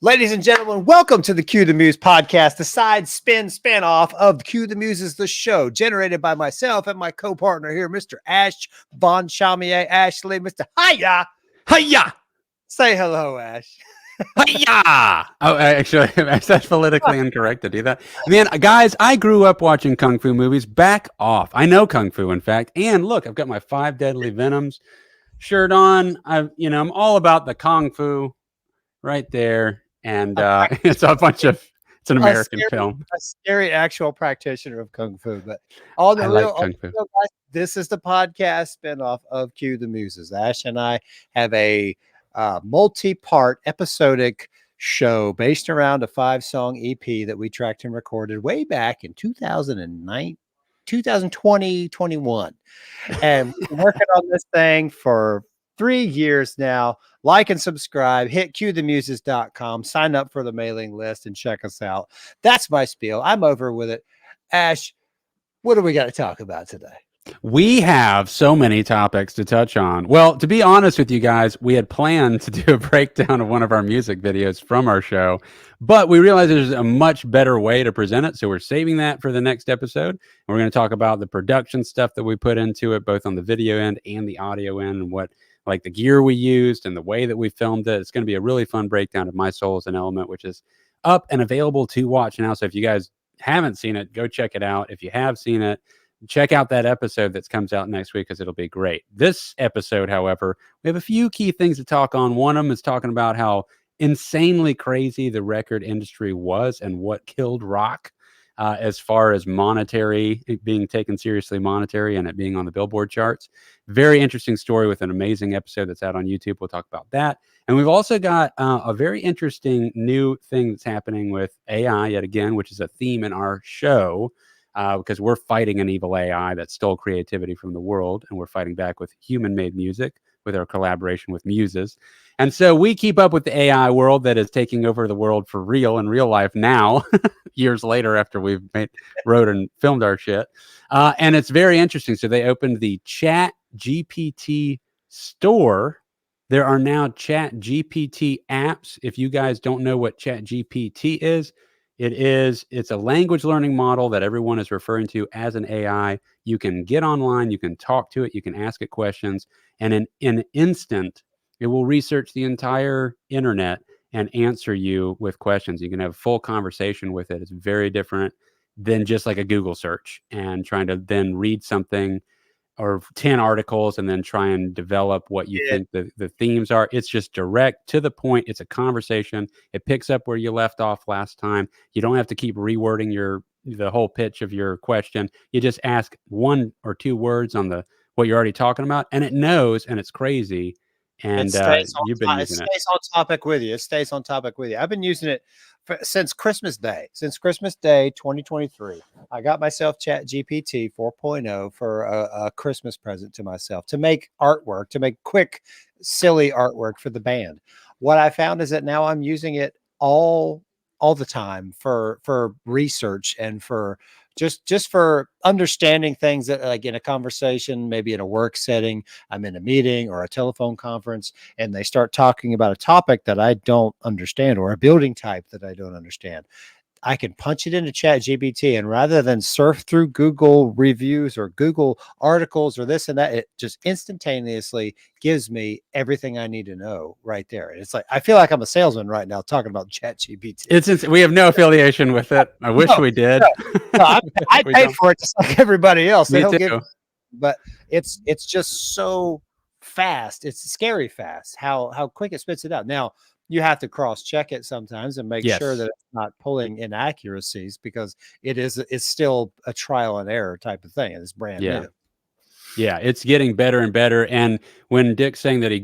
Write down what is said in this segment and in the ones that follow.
Ladies and gentlemen, welcome to the Cue the Muse podcast, the side spin-off of Cue the Muses, the show, generated by myself and my co-partner here, Mr. Ash Von Chamier Ashley. Mr. Hiya! Hiya! Say hello, Ash. Hiya! Oh, actually, is that politically incorrect to do that? Man, guys, I grew up watching Kung Fu movies. Back off. I know Kung Fu, in fact. And look, I've got my 5 Deadly Venoms shirt on. I'm all about the Kung Fu right there. And it's an American film. A scary actual practitioner of Kung Fu. But all the real, guys, this is the podcast spin-off of Cue the Muses. Ash and I have a multi-part episodic show based around a 5-song EP that we tracked and recorded way back in 2020, 21. And we're working on this thing for 3 years now. Like and subscribe, hit cuethemuses.com, sign up for the mailing list and check us out. That's my spiel. I'm over with it. Ash, what do we got to talk about today? We have so many topics to touch on. Well, to be honest with you guys, we had planned to do a breakdown of one of our music videos from our show, but we realized there's a much better way to present it. So we're saving that for the next episode. And we're going to talk about the production stuff that we put into it, both on the video end and the audio end, and what like the gear we used and the way that we filmed it. It's going to be a really fun breakdown of My Soul as an Element, which is up and available to watch now. So if you guys haven't seen it, go check it out. If you have seen it, check out that episode that comes out next week because it'll be great. This episode, however, we have a few key things to talk on. One of them is talking about how insanely crazy the record industry was and what killed rock as far as being taken seriously monetary and it being on the Billboard charts. Very interesting story with an amazing episode that's out on YouTube. We'll talk about that. And we've also got a very interesting new thing that's happening with AI yet again, which is a theme in our show. Because we're fighting an evil AI that stole creativity from the world, and we're fighting back with human-made music with our collaboration with Muses. And so we keep up with the AI world that is taking over the world for real in real life now, years later after we've wrote and filmed our shit. And it's very interesting. So they opened the ChatGPT store. There are now ChatGPT apps. If you guys don't know what ChatGPT is, it's a language learning model that everyone is referring to as an AI. You can get online, you can talk to it, you can ask it questions, and in an instant, it will research the entire internet and answer you with questions. You can have a full conversation with it. It's very different than just like a Google search and trying to then read something or 10 articles and then try and develop what you think the themes are. It's just direct to the point. It's a conversation. It picks up where you left off last time. You don't have to keep rewording the whole pitch of your question. You just ask 1 or 2 words on what you're already talking about, and it knows, and it's crazy. And you've been using it. It stays on topic with you. It stays on topic with you. I've been using it since Christmas Day. Since Christmas Day 2023, I got myself ChatGPT 4.0 for a Christmas present to myself to make artwork, to make quick, silly artwork for the band. What I found is that now I'm using it all the time for research and for just for understanding things that, like in a conversation, maybe in a work setting, I'm in a meeting or a telephone conference, and they start talking about a topic that I don't understand or a building type that I don't understand. I can punch it into ChatGPT, and rather than surf through Google reviews or Google articles or this and that, it just instantaneously gives me everything I need to know right there. And it's like, I feel like I'm a salesman right now talking about ChatGPT. We have no affiliation with it. I wish we did. No, I pay for it just like everybody else. Me too. But it's just so fast. It's scary fast how quick it spits it out. Now, you have to cross-check it sometimes and make sure that it's not pulling inaccuracies, because it's still a trial and error type of thing, and it's brand new. Yeah, it's getting better and better. And when Dick's saying that he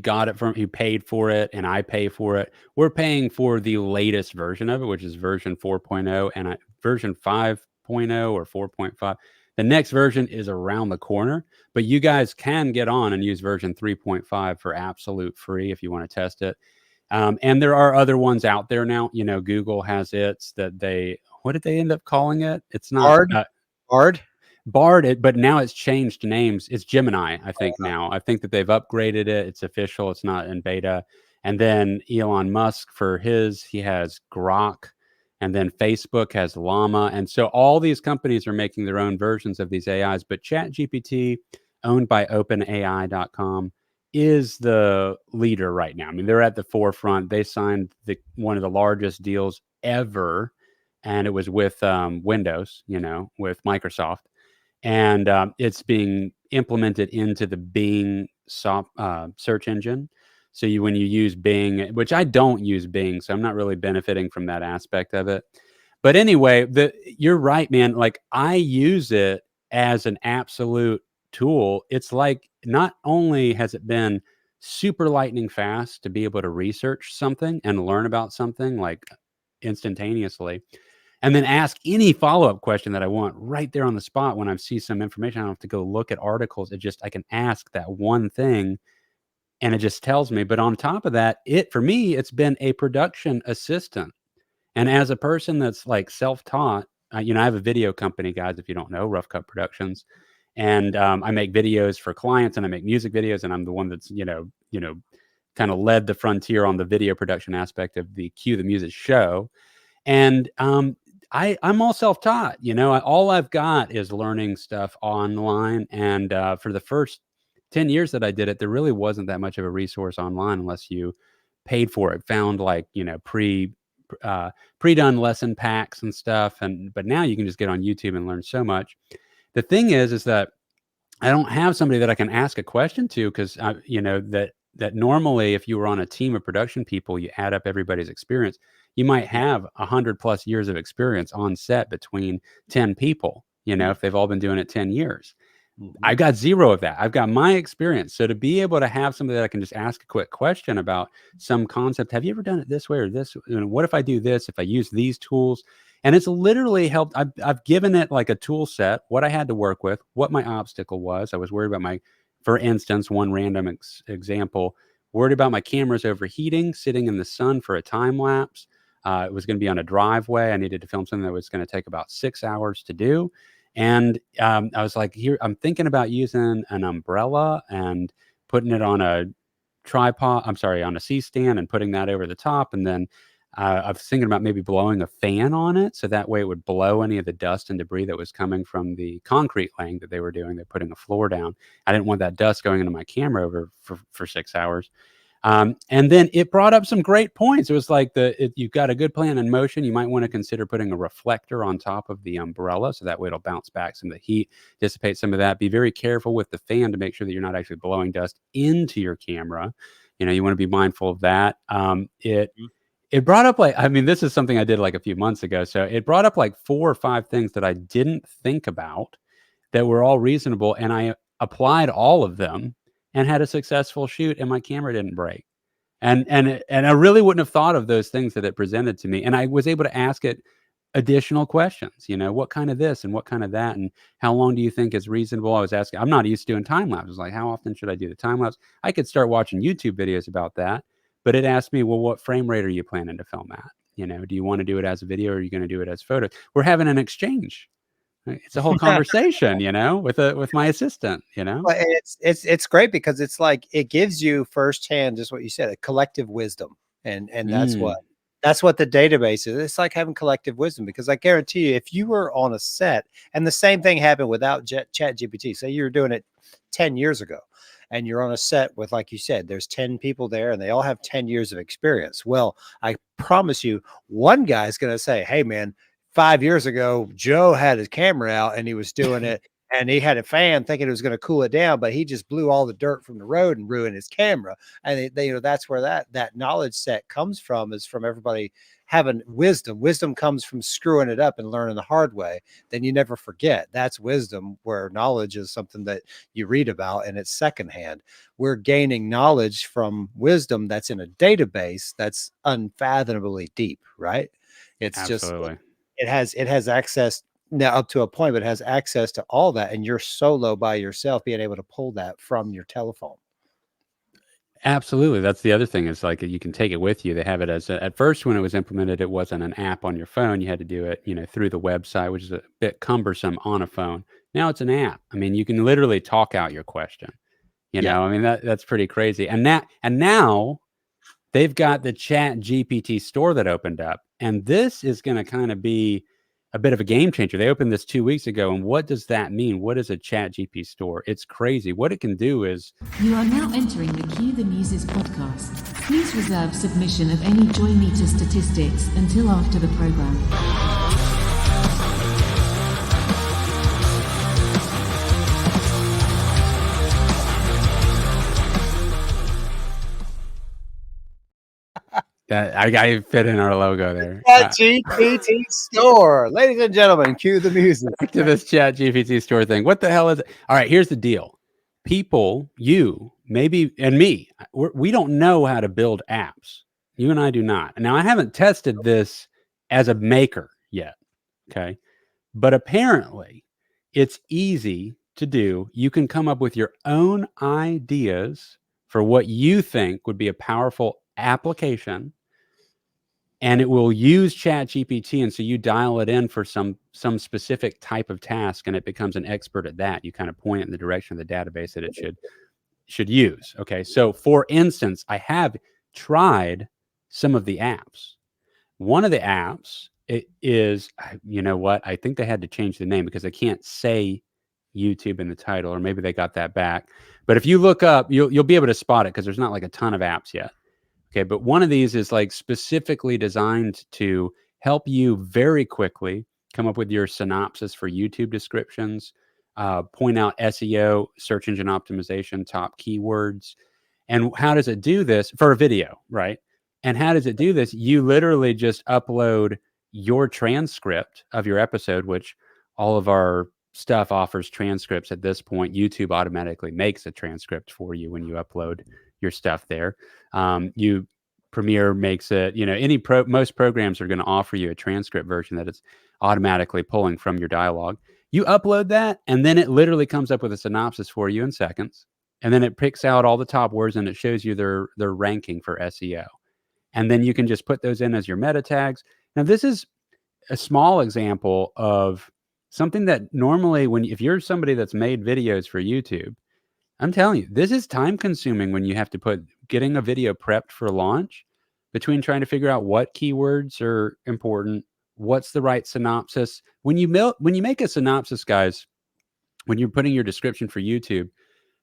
paid for it and I pay for it, we're paying for the latest version of it, which is version 4.0 and version 5.0 or 4.5. The next version is around the corner, but you guys can get on and use version 3.5 for absolute free if you want to test it. And there are other ones out there now. Google has its that what did they end up calling it? It's not Bard, but now it's changed names. It's Gemini, I think now. I think that they've upgraded it. It's official. It's not in beta. And then Elon Musk for his, he has Grok. And then Facebook has Llama. And so all these companies are making their own versions of these AIs. But ChatGPT, owned by OpenAI.com, is the leader right now. I mean, they're at the forefront. They signed one of the largest deals ever, and it was with Windows, with Microsoft. And it's being implemented into the Bing search engine. So when you use Bing, which I don't use Bing, so I'm not really benefiting from that aspect of it. But anyway, you're right, man. Like, I use it as an absolute tool. It's like, not only has it been super lightning fast to be able to research something and learn about something like instantaneously, and then ask any follow-up question that I want right there on the spot when I see some information. I don't have to go look at articles. I can ask that one thing and it just tells me. But on top of that, for me, it's been a production assistant. And as a person that's like self-taught, I have a video company, guys, if you don't know, Rough Cut Productions. And I make videos for clients, and I make music videos, and I'm the one that's, kind of led the frontier on the video production aspect of the Cue the Music show. And I'm all self-taught. All I've got is learning stuff online. And for the first 10 years that I did it, there really wasn't that much of a resource online unless you paid for it. Found like, pre-done lesson packs and stuff. But now you can just get on YouTube and learn so much. The thing is that I don't have somebody that I can ask a question to, because that normally, if you were on a team of production people, you add up everybody's experience. You might have 100+ years of experience on set between 10 people, if they've all been doing it 10 years. I've got zero of that. I've got my experience. So to be able to have somebody that I can just ask a quick question about some concept, have you ever done it this way or this? What if I do this, if I use these tools? And it's literally helped. I've given it like a tool set, what I had to work with, what my obstacle was. I was worried about for instance, one random example, worried about my cameras overheating, sitting in the sun for a time lapse. It was going to be on a driveway. I needed to film something that was going to take about 6 hours to do. And I was like, I'm thinking about using an umbrella and putting it on a on a C-stand and putting that over the top. And then I was thinking about maybe blowing a fan on it, so that way it would blow any of the dust and debris that was coming from the concrete laying that they were doing. They're putting a floor down. I didn't want that dust going into my camera for 6 hours. And then it brought up some great points. It was like you've got a good plan in motion. You might want to consider putting a reflector on top of the umbrella, so that way it'll bounce back some of the heat, dissipate some of that. Be very careful with the fan to make sure that you're not actually blowing dust into your camera. You want to be mindful of that. It brought up this is something I did like a few months ago. So it brought up like 4 or 5 things that I didn't think about that were all reasonable. And I applied all of them and had a successful shoot, and my camera didn't break. And I really wouldn't have thought of those things that it presented to me. And I was able to ask it additional questions, what kind of this and what kind of that, and how long do you think is reasonable? I was asking, I'm not used to doing time lapses. Like, how often should I do the time lapse? I could start watching YouTube videos about that, but it asked me, well, what frame rate are you planning to film at? Do you want to do it as a video, or are you going to do it as photo? We're having an exchange. It's a whole conversation, with my assistant, Well, it's great because it's like it gives you firsthand, just what you said, a collective wisdom, and that's what the database is. It's like having collective wisdom, because I guarantee you, if you were on a set and the same thing happened without ChatGPT, say you were doing it 10 years ago, and you're on a set with, like you said, there's 10 people there and they all have 10 years of experience. Well, I promise you, one guy's going to say, hey man, 5 years ago, Joe had his camera out and he was doing it, and he had a fan thinking it was going to cool it down, but he just blew all the dirt from the road and ruined his camera. And that's where that knowledge set comes from, is from everybody having wisdom. Wisdom comes from screwing it up and learning the hard way. Then you never forget. That's wisdom, where knowledge is something that you read about and it's secondhand. We're gaining knowledge from wisdom that's in a database that's unfathomably deep, right? It's Absolutely. just, it has access now up to a point, but it has access to all that, and you're solo by yourself being able to pull that from your telephone. Absolutely. That's the other thing, is like, you can take it with you. They have it at first, when it was implemented, it wasn't an app on your phone. You had to do it, through the website, which is a bit cumbersome on a phone. Now it's an app. I mean, you can literally talk out your question. Yeah. I mean, that's pretty crazy. And now they've got the ChatGPT store that opened up. And this is going to kind of be a bit of a game changer. They opened this 2 weeks ago. And what does that mean? What is a ChatGPT store? It's crazy. What it can do is... You are now entering the Cue the Muses podcast. Please reserve submission of any joy meter statistics until after the program. I fit in our logo there. ChatGPT store. Ladies and gentlemen, cue the music. Back to this ChatGPT store thing. What the hell is it? All right, here's the deal. People, you, maybe, and me, we don't know how to build apps. You and I do not. Now, I haven't tested this as a maker yet, okay? But apparently, it's easy to do. You can come up with your own ideas for what you think would be a powerful application, and it will use ChatGPT. And so you dial it in for some specific type of task, and it becomes an expert at that. You kind of point it in the direction of the database that it should use. Okay. So for instance, I have tried some of the apps. One of the apps, it is, you know what? I think they had to change the name because I can't say YouTube in the title, or maybe they got that back. But if you look up, you'll be able to spot it because there's not like a ton of apps yet. Okay, but one of these is like specifically designed to help you very quickly come up with your synopsis for YouTube descriptions, point out SEO, search engine optimization, top keywords. And how does it do this for a video, right? And how does it do this? You literally just upload your transcript of your episode, which all of our stuff offers transcripts at this point. YouTube automatically makes a transcript for you when you upload your stuff there. Premiere makes it, most programs are going to offer you a transcript version that it's automatically pulling from your dialogue. You upload that, and then it literally comes up with a synopsis for you in seconds. And then it picks out all the top words, and it shows you their ranking for SEO. And then you can just put those in as your meta tags. Now, this is a small example of something that normally if you're somebody that's made videos for YouTube, I'm telling you, this is time consuming when you have to getting a video prepped for launch, between trying to figure out what keywords are important, what's the right synopsis. When you make a synopsis, guys, when you're putting your description for YouTube,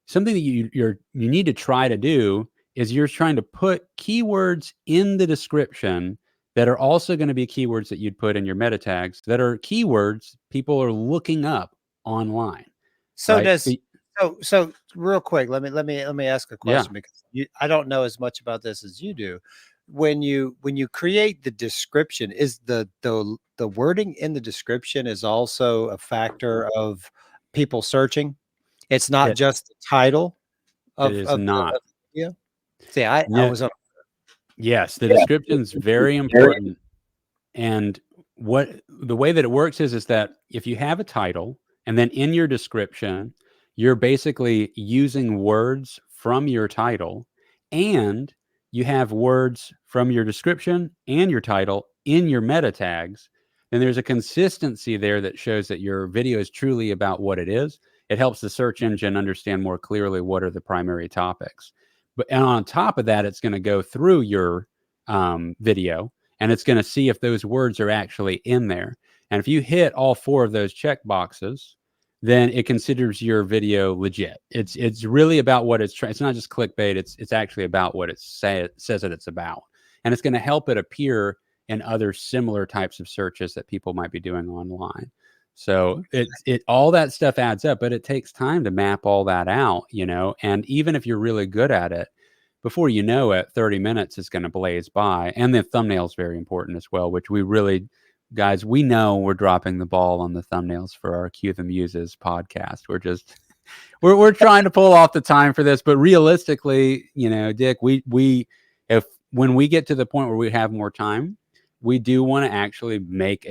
something that you need to try to do is you're trying to put keywords in the description that are also going to be keywords that you'd put in your meta tags that are keywords people are looking up online. So right? So real quick, let me ask a question, because I don't know as much about this as you do. When you create the description, is the wording in the description is also a factor of people searching? It's not just the title of it is not. The video? See, I was on. Yes, the description's very important. And the way that it works is that if you have a title, and then in your description, you're basically using words from your title, and you have words from your description and your title in your meta tags, then there's a consistency there that shows that your video is truly about what it is. It helps the search engine understand more clearly what are the primary topics. And on top of that, it's going to go through your video, and it's going to see if those words are actually in there. And if you hit all 4 of those check boxes, then it considers your video legit. It's really about what it's not just clickbait. It's actually about what it says that it's about. And it's going to help it appear in other similar types of searches that people might be doing online. So all that stuff adds up, but it takes time to map all that out, and even if you're really good at it, before you know it, 30 minutes is going to blaze by. And the thumbnail is very important as well, which guys, we know we're dropping the ball on the thumbnails for our Cue the Muses podcast. We're trying to pull off the time for this, but realistically, Dick, when we get to the point where we have more time, we do want to actually make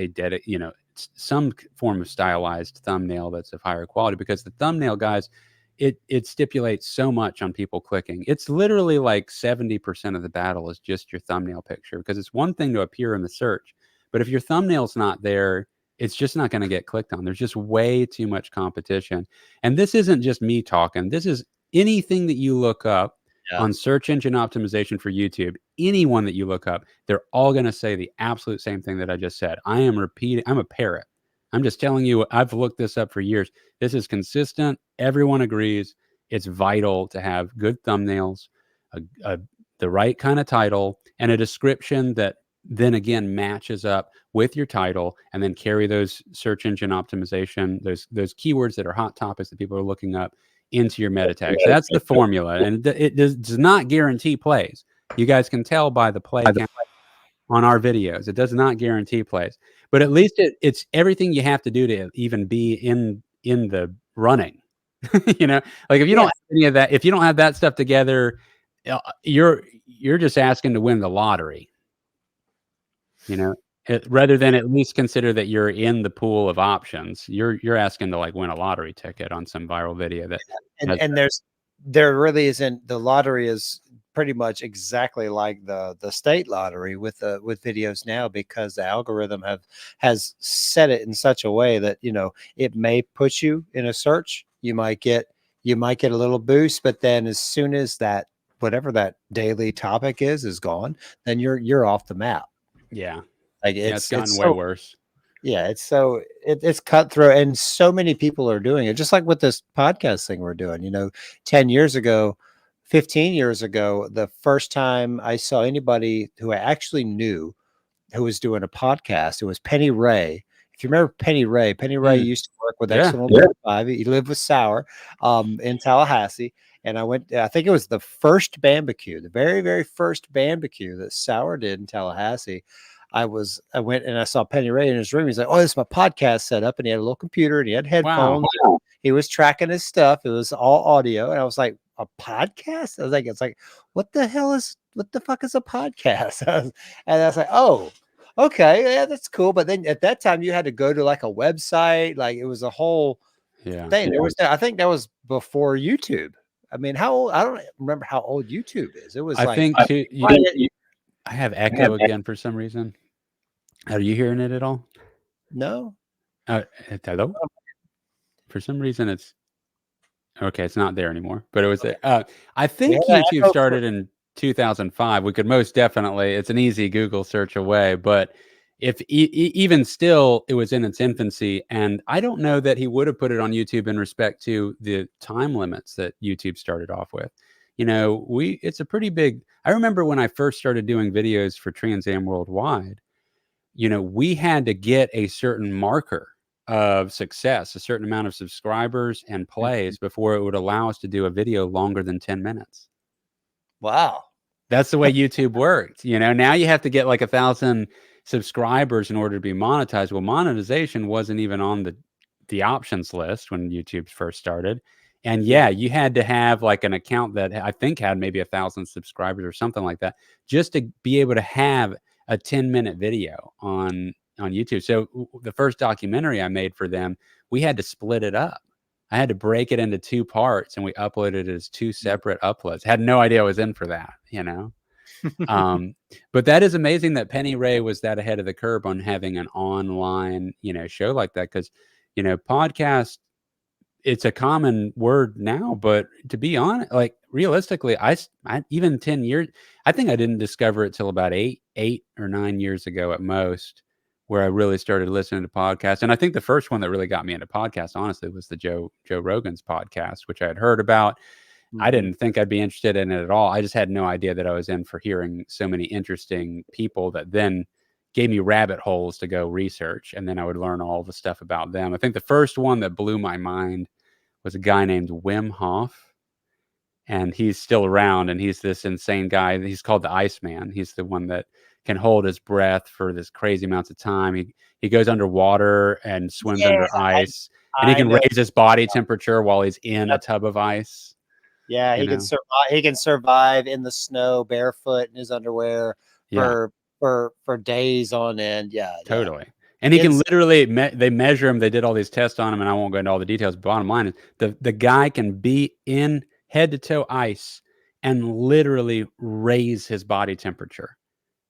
some form of stylized thumbnail that's of higher quality, because the thumbnail, guys, it stipulates so much on people clicking. It's literally like 70% of the battle is just your thumbnail picture, because it's one thing to appear in the search, but if your thumbnail's not there, it's just not going to get clicked on. There's just way too much competition. And this isn't just me talking. This is anything that you look up on search engine optimization for YouTube, anyone that you look up, they're all going to say the absolute same thing that I just said. I am repeating. I'm a parrot. I'm just telling you, I've looked this up for years. This is consistent. Everyone agrees. It's vital to have good thumbnails, the right kind of title, and a description that then again matches up with your title, and then carry those search engine optimization, those keywords that are hot topics that people are looking up into your meta tags. That's the formula, and it does not guarantee plays. You guys can tell by the play count on our videos. It does not guarantee plays, but at least it's everything you have to do to even be in the running. You know, like if you don't have any of that, if you don't have that stuff together, you're just asking to win the lottery. You know, rather than at least consider that you're in the pool of options, you're asking to like win a lottery ticket on some viral video that and there really isn't. The lottery is pretty much exactly like the state lottery with videos now, because the algorithm has set it in such a way that, you know, it may put you in a search, you might get a little boost, but then as soon as that whatever that daily topic is gone, then you're off the map. Yeah. Like It's gotten way so, worse. yeah, it's cutthroat, and so many people are doing it. Just like with this podcast thing we're doing, you know, 10 years ago, 15 years ago, the first time I saw anybody who I actually knew who was doing a podcast, it was Penny Ray. If you remember Penny Ray used to work with Excellent 5. He lived with Sour in Tallahassee. And I think it was the first barbecue, the very, very first barbecue that Sour did in Tallahassee. I went and I saw Penny Ray in his room. He's like, "Oh, this is my podcast set up," and he had a little computer and he had headphones. Wow. He was tracking his stuff. It was all audio, and I was like, "A podcast?" I was like, "It's like, what the fuck is a podcast?" And I was like, "Oh, okay, yeah, that's cool." But then at that time, you had to go to like a website. Like it was a whole thing. I think that was before YouTube. I mean, how old? I don't remember how old YouTube is. It was I think I have echo again for some reason. Are you hearing it at all? No. Hello? For some reason it's okay, it's not there anymore, but it was there. I think YouTube started in 2005. We could most definitely, it's an easy Google search away, but if even still, it was in its infancy, and I don't know that he would have put it on YouTube in respect to the time limits that YouTube started off with. You know, it's a pretty big. I remember when I first started doing videos for Trans Am Worldwide, you know, we had to get a certain marker of success, a certain amount of subscribers and plays before it would allow us to do a video longer than 10 minutes. Wow. That's the way YouTube worked. You know, now you have to get like 1,000 subscribers in order to be monetized. Well, monetization wasn't even on the options list when YouTube first started. And yeah, you had to have like an account that I think had maybe 1,000 subscribers or something like that, just to be able to have a 10-minute video on YouTube. So the first documentary I made for them, we had to split it up. I had to break it into 2 parts, and we uploaded it as 2 separate uploads. Had no idea I was in for that, you know. But that is amazing that Penny Ray was that ahead of the curve on having an online, you know, show like that, because, you know, podcast, it's a common word now, but to be honest, like realistically, I even 10 years, I think I didn't discover it till about 8 or 9 years ago at most, where I really started listening to podcasts. And I think the first one that really got me into podcasts, honestly, was the Joe Rogan's podcast, which I had heard about. I didn't think I'd be interested in it at all. I just had no idea that I was in for hearing so many interesting people that then gave me rabbit holes to go research. And then I would learn all the stuff about them. I think the first one that blew my mind was a guy named Wim Hof. And he's still around, and he's this insane guy. He's called the Iceman. He's the one that can hold his breath for this crazy amounts of time. He goes underwater and swims under ice, and he can raise his body temperature while he's in a tub of ice. Yeah, he can survive. He can survive in the snow barefoot in his underwear for days on end. Yeah, totally. And he can literally, they measure him. They did all these tests on him, and I won't go into all the details. Bottom line is the guy can be in head to toe ice and literally raise his body temperature.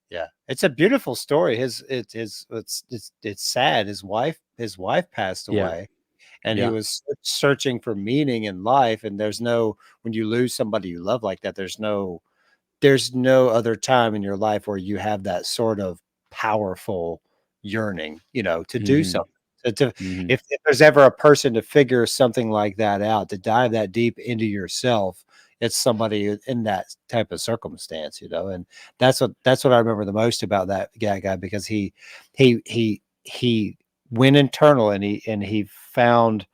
Yeah, it's a beautiful story. It's sad. His wife passed away, and he was searching for meaning in life. And when you lose somebody you love like that, there's no other time in your life where you have that sort of powerful yearning, to do something. If there's ever a person to figure something like that out, to dive that deep into yourself, it's somebody in that type of circumstance, and that's what I remember the most about that guy, because he went internal, and he found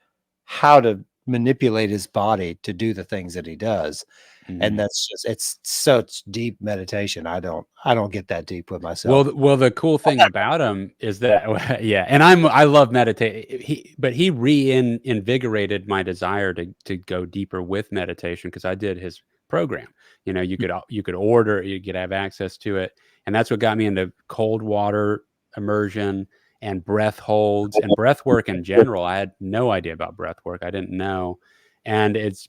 how to manipulate his body to do the things that he does. And it's such deep meditation. I don't get that deep with myself. Well, the cool thing about him is that, yeah, and I love meditate. But he reinvigorated my desire to go deeper with meditation, because I did his program. You could order, you could have access to it, and that's what got me into cold water immersion and breath holds and breath work in general. I had no idea about breath work. I didn't know, and it's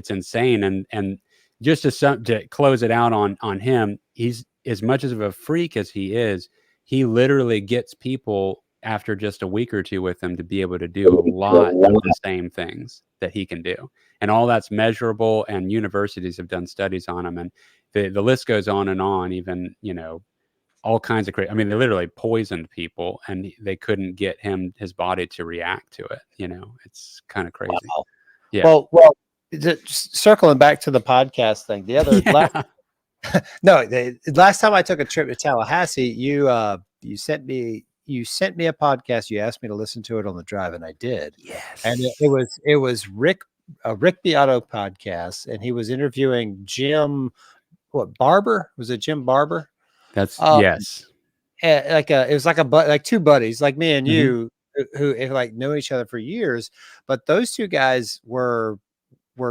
insane. And just to close it out on him, he's, as much of a freak as he is, he literally gets people after just a week or two with him to be able to do a lot of the same things that he can do. And all that's measurable, and universities have done studies on him, and the list goes on and on. Even, all kinds of crazy. I mean, they literally poisoned people, and they couldn't get his body to react to it. It's kind of crazy. Wow. Yeah. Well, circling back to the podcast thing, last time I took a trip to Tallahassee, you sent me a podcast. You asked me to listen to it on the drive, and I did. Yes. And it was Rick Beato podcast, and he was interviewing Jim Barber. Was it Jim Barber? That's yes. It was like two buddies, like me and you, who like know each other for years. But those two guys were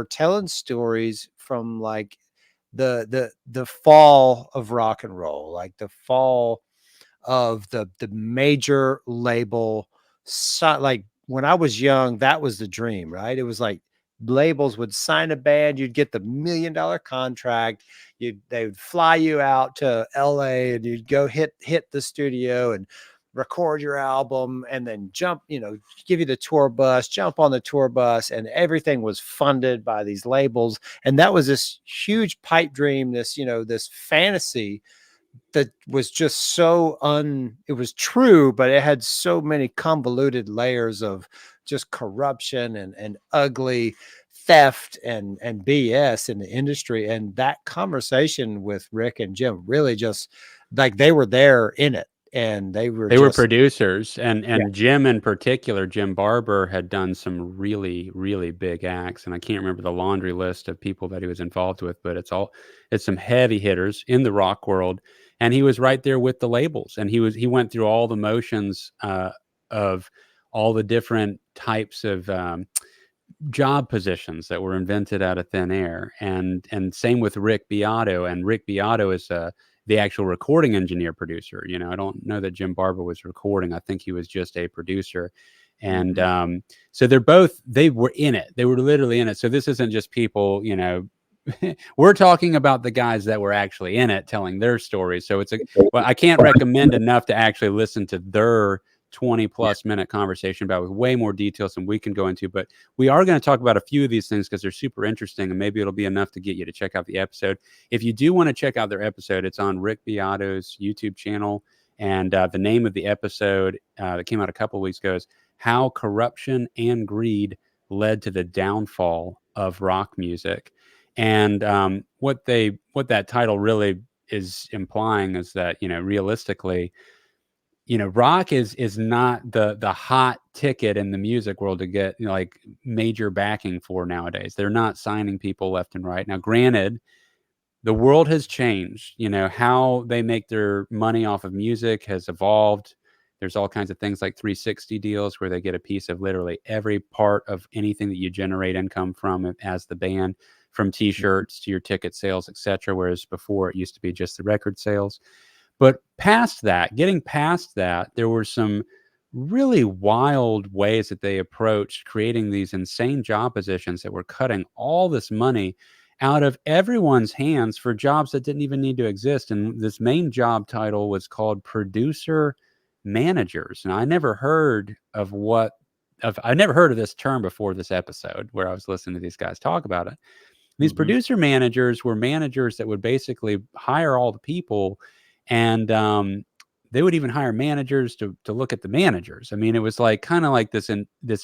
telling stories from like the fall of rock and roll, like the fall of the major label. Like when I was young, that was the dream, right? It was like labels would sign a band, you'd get the $1 million contract, they would fly you out to LA, and you'd go hit the studio and record your album, and then jump, give you the tour bus, jump on the tour bus, and everything was funded by these labels. And that was this huge pipe dream, this fantasy that was just so it was true, but it had so many convoluted layers of just corruption and ugly theft and BS in the industry. And that conversation with Rick and Jim really just, like, they were there in it, and they were producers, and Jim in particular, Jim Barber, had done some really, really big acts, and I can't remember the laundry list of people that he was involved with, but it's some heavy hitters in the rock world. And he was right there with the labels, and he went through all the motions of all the different types of job positions that were invented out of thin air. And same with Rick Beato. And Rick Beato is the actual recording engineer producer. I don't know that Jim Barber was recording. I think he was just a producer. And so they were in it. They were literally in it. So this isn't just people, we're talking about the guys that were actually in it, telling their stories. So I can't recommend enough to actually listen to their 20+ minute conversation about, with way more details than we can go into. But we are going to talk about a few of these things because they're super interesting, and maybe it'll be enough to get you to check out the episode. If you do want to check out their episode, it's on Rick Beato's YouTube channel. And the name of the episode that came out a couple of weeks ago is How Corruption and Greed Led to the Downfall of Rock Music. And what that title really is implying is that, realistically, rock is not the hot ticket in the music world to get, like, major backing for nowadays. They're not signing people left and right. Now, granted, the world has changed. How they make their money off of music has evolved. There's all kinds of things like 360 deals where they get a piece of literally every part of anything that you generate income from as the band, from t-shirts to your ticket sales, etc. Whereas before it used to be just the record sales. But getting past that, there were some really wild ways that they approached creating these insane job positions that were cutting all this money out of everyone's hands for jobs that didn't even need to exist. And this main job title was called producer managers. And I never heard of what I never heard of this term before this episode where I was listening to these guys talk about it. These producer managers were managers that would basically hire all the people, and they would even hire managers to look at the managers. I mean, it was like kind of like this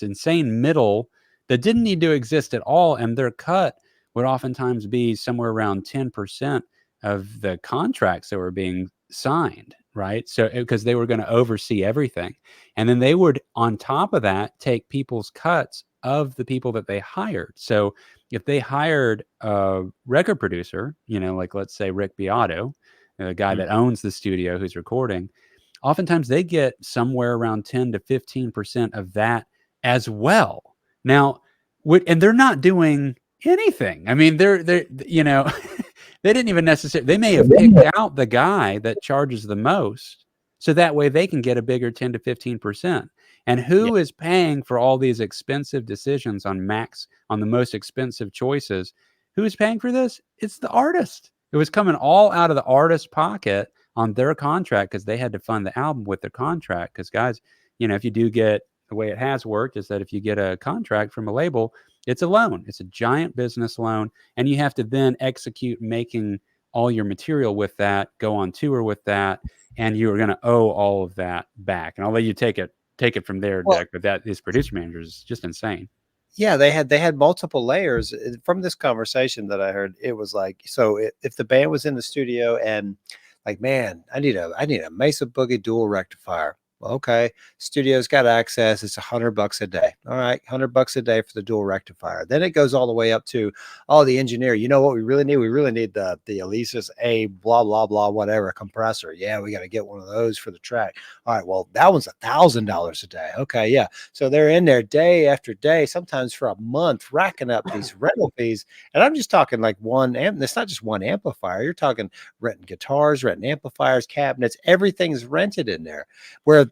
insane middle that didn't need to exist at all, and their cut would oftentimes be somewhere around 10% of the contracts that were being signed, right? So because they were going to oversee everything, and then they would, on top of that, take people's cuts of the people that they hired. So if they hired a record producer, like let's say Rick Beato, the guy that owns the studio who's recording, oftentimes they get somewhere around 10 to 15% of that as well. Now, and they're not doing anything. I mean, they're they didn't even necessarily, they may have picked out the guy that charges the most, so that way they can get a bigger 10 to 15%. And who is paying for all these expensive decisions on the most expensive choices? Who is paying for this? It's the artist. It was coming all out of the artist's pocket on their contract, because they had to fund the album with their contract. Because guys, if you do get, the way it has worked is that if you get a contract from a label, it's a loan. It's a giant business loan, and you have to then execute making all your material with that, go on tour with that, and you are going to owe all of that back. And I'll let you take it from there, Dick. But these producer managers is just insane. Yeah, they had multiple layers from this conversation that I heard. It was like, so if the band was in the studio and like, man, I need a Mesa Boogie dual rectifier. Well, okay, studio's got access. It's $100 a day. All right, $100 a day for the dual rectifier. Then it goes all the way up to, the engineer. You know what we really need? We really need the Alesis A blah blah blah whatever compressor. Yeah, we got to get one of those for the track. All right, well that one's $1,000 a day. Okay, yeah. So they're in there day after day, sometimes for a month, racking up these rental fees. And I'm just talking like one amp. It's not just one amplifier. You're talking renting guitars, renting amplifiers, cabinets. Everything's rented in there. Where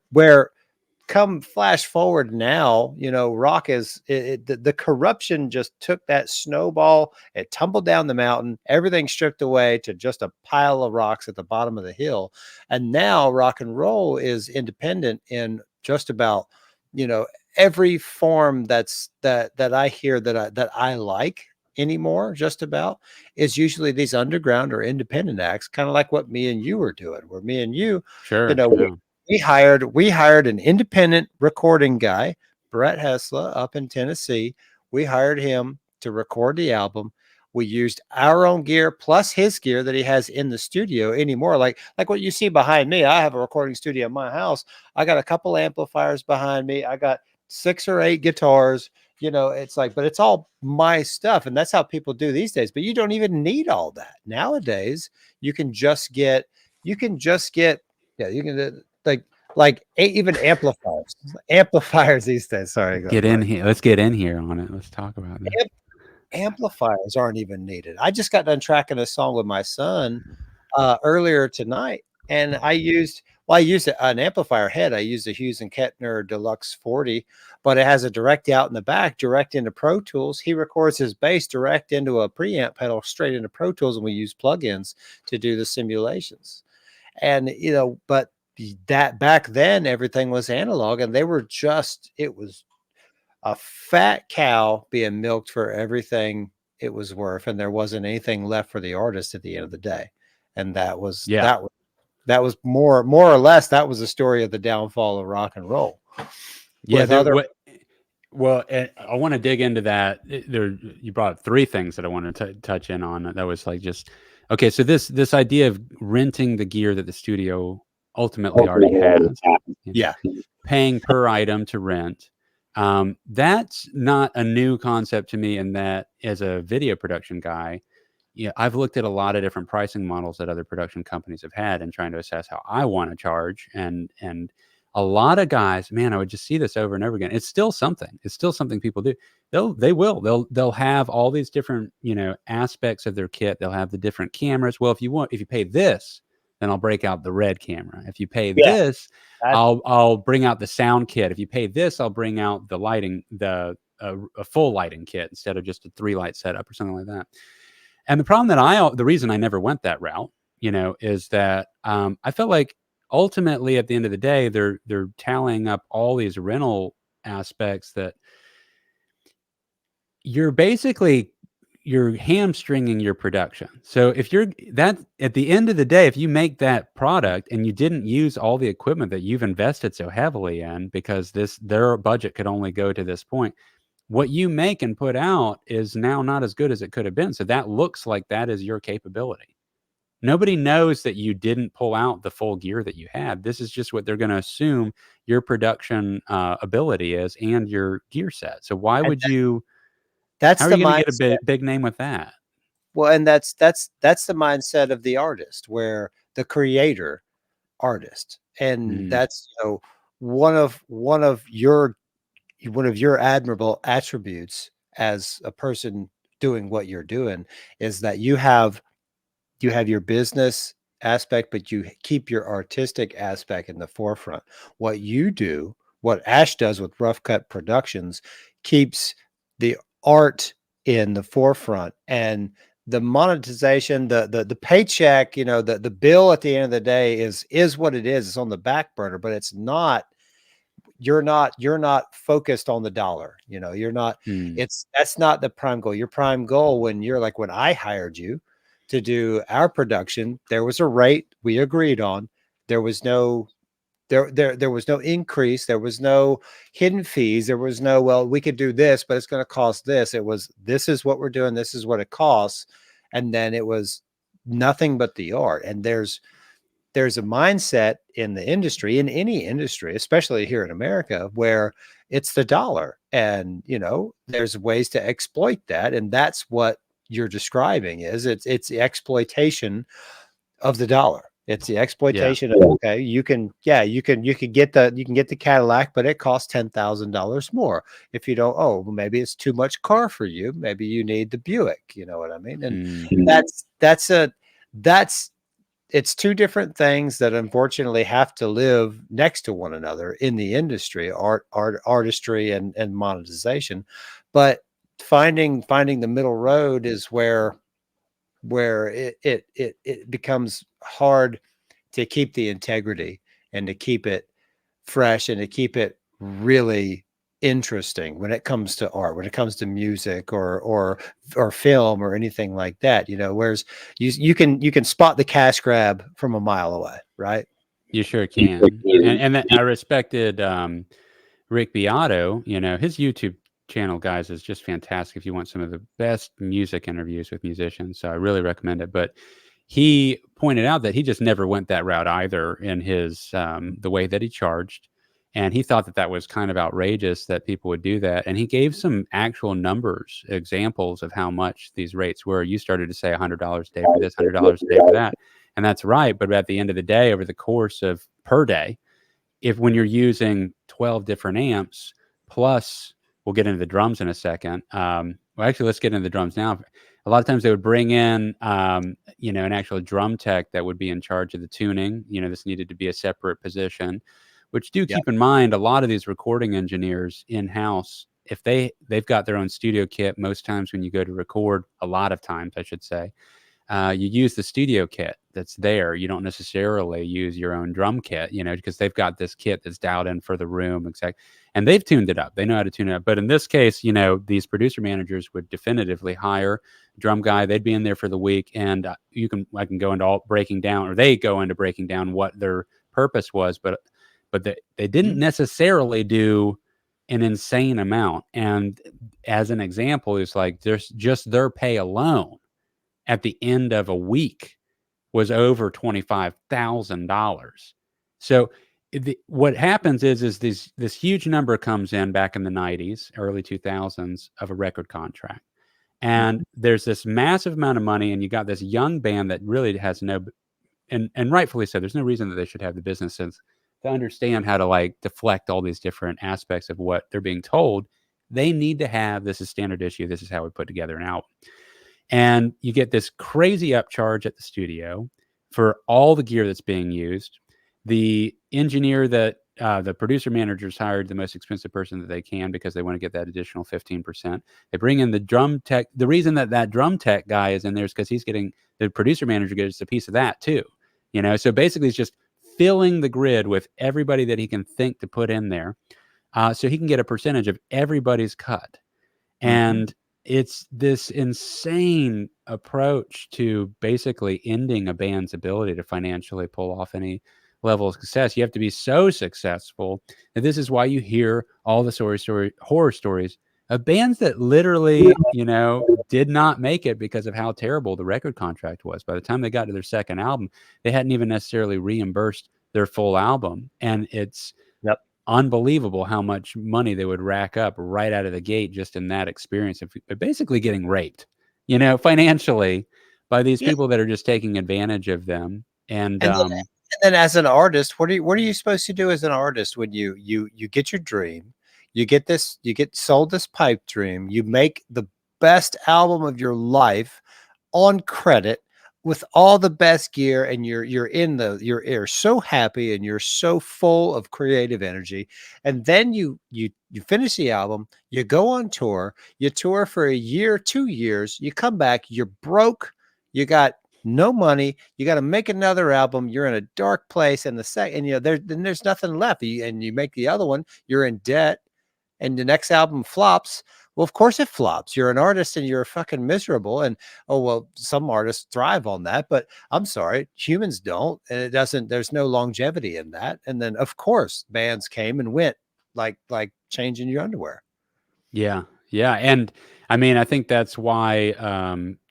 come flash forward now, rock is the corruption just took that snowball, it tumbled down the mountain, everything stripped away to just a pile of rocks at the bottom of the hill. And now rock and roll is independent in just about, every form that I hear that I like anymore, just about, is usually these underground or independent acts, kind of like what me and you were doing, where me and you, sure, we hired an independent recording guy, Brett Hessla, up in Tennessee. We hired him to record the album. We used our own gear plus his gear that he has in the studio anymore. Like what you see behind me. I have a recording studio in my house. I got a couple amplifiers behind me. I got 6 or 8 guitars. It's like, but it's all my stuff. And that's how people do these days. But you don't even need all that. Nowadays, you can just get, even amplifiers these days. Sorry. Get in here. Let's get in here on it. Let's talk about that. Amplifiers aren't even needed. I just got done tracking a song with my son earlier tonight, and I used an amplifier head. I used a Hughes and Kettner Deluxe 40, but it has a direct out in the back, direct into Pro Tools. He records his bass direct into a preamp pedal straight into Pro Tools, and we use plugins to do the simulations. And but that back then everything was analog, and it was a fat cow being milked for everything it was worth, and there wasn't anything left for the artist at the end of the day. And that was more or less that was the story of the downfall of rock and roll. Yeah. Well, I want to dig into that. You brought up 3 things that I wanted to touch in on. That was like just okay. So this idea of renting the gear that the studio ultimately already has, paying per item to rent. That's not a new concept to me, in that as a video production guy, I've looked at a lot of different pricing models that other production companies have had and trying to assess how I want to charge. And a lot of guys, man, I would just see this over and over again. It's still something people do. They'll have all these different, aspects of their kit. They'll have the different cameras. Well, if you pay this, then I'll break out the red camera. If you pay this, I'll bring out the sound kit. If you pay this, I'll bring out the lighting, a full lighting kit instead of just a 3-light setup or something like that. And the reason I never went that route, is that I felt like ultimately at the end of the day, they're tallying up all these rental aspects that you're hamstringing your production. So if you're that at the end of the day, if you make that product and you didn't use all the equipment that you've invested so heavily in, because their budget could only go to this point, what you make and put out is now not as good as it could have been. So that looks like that is your capability. Nobody knows that you didn't pull out the full gear that you had. This is just what they're going to assume your production ability is and your gear set. So why And would you? that's How are the you going to get a mindset. big name with that? Well, and that's the mindset of the artist, where the creator artist, and Mm, that's one of your admirable attributes as a person doing what you're doing, is that you have your business aspect, but you keep your artistic aspect in the forefront. What you do, what Ash does with Rough Cut Productions, keeps the art in the forefront, and the monetization, the paycheck, the bill at the end of the day is what it is. It's on the back burner, but it's not. You're not focused on the dollar. You're not. mm, That's not the prime goal. Your prime goal, when I hired you to do our production, there was a rate we agreed on. There was no there was no increase. There was no hidden fees. There was no, well, we could do this, but it's going to cost this. It was, this is what we're doing. This is what it costs. And then it was nothing but the art. And there's a mindset in the industry, in any industry, especially here in America, where it's the dollar. And, there's ways to exploit that. And that's what you're describing. It's the exploitation of the dollar. It's the yeah. exploitation of, okay, you can get the Cadillac, but it costs $10,000 more. If you don't, oh, well, maybe it's too much car for you. Maybe you need the Buick. You know what I mean? And Mm, that's it's two different things that unfortunately have to live next to one another in the industry, artistry and monetization. But finding the middle road is where it becomes hard to keep the integrity and to keep it fresh and to keep it really interesting when it comes to art, when it comes to music or film or anything like that. Whereas you can spot the cash grab from a mile away, right? you sure can. And that, I respected Rick Beato. His YouTube channel, guys, is just fantastic if you want some of the best music interviews with musicians. So I really recommend it. But he pointed out that he just never went that route either in his the way that he charged. And he thought that that was kind of outrageous that people would do that. And he gave some actual numbers, examples of how much these rates were. You started to say $100 a day for this, $100 a day for that. And that's right. But at the end of the day, over the course of per day, when you're using 12 different amps, plus we'll get into the drums in a second. Well, actually, let's get into the drums now. A lot of times they would bring in, an actual drum tech that would be in charge of the tuning. This needed to be a separate position, which keep in mind, a lot of these recording engineers in-house, if they've got their own studio kit, most times when you go to record, a lot of times, I should say, you use the studio kit that's there. You don't necessarily use your own drum kit, because they've got this kit that's dialed in for the room, exactly, and they've tuned it up. They know how to tune it up. But in this case, these producer managers would definitively hire a drum guy. They'd be in there for the week, and I can go into all breaking down, or they go into breaking down what their purpose was, but they didn't necessarily do an insane amount. And as an example, it's like there's just their pay alone at the end of a week was over $25,000. So what happens is this huge number comes in back in the 90s, early 2000s of a record contract. And there's this massive amount of money, and you got this young band that really has no, and rightfully so, there's no reason that they should have the business sense to understand how to deflect all these different aspects of what they're being told. They need to have, this is standard issue, this is how we put together an album. And you get this crazy upcharge at the studio for all the gear that's being used. The engineer that the producer managers hired the most expensive person that they can because they want to get that additional 15%. They bring in the drum tech. The reason that drum tech guy is in there is because the producer manager gets a piece of that too. So basically it's just filling the grid with everybody that he can think to put in there. so he can get a percentage of everybody's cut. And it's this insane approach to basically ending a band's ability to financially pull off any level of success. You have to be so successful. And this is why you hear all the horror stories of bands that literally, did not make it because of how terrible the record contract was. By the time they got to their second album, they hadn't even necessarily reimbursed their full album. And it's unbelievable how much money they would rack up right out of the gate just in that experience of basically getting raped, financially by these people that are just taking advantage of them. And then as an artist, what are you supposed to do as an artist when you get your dream, you get sold this pipe dream, you make the best album of your life on credit with all the best gear, and you're so happy and you're so full of creative energy, and then you finish the album, you go on tour, you tour for a year, 2 years, you come back, you're broke, you got no money, you got to make another album, you're in a dark place, and there's nothing left, and you make the other one, you're in debt, and the next album flops. Well, of course it flops. You're an artist and you're fucking miserable. And some artists thrive on that, but I'm sorry, humans don't. And there's no longevity in that. And then of course bands came and went like changing your underwear. Yeah. And I mean, I think that's why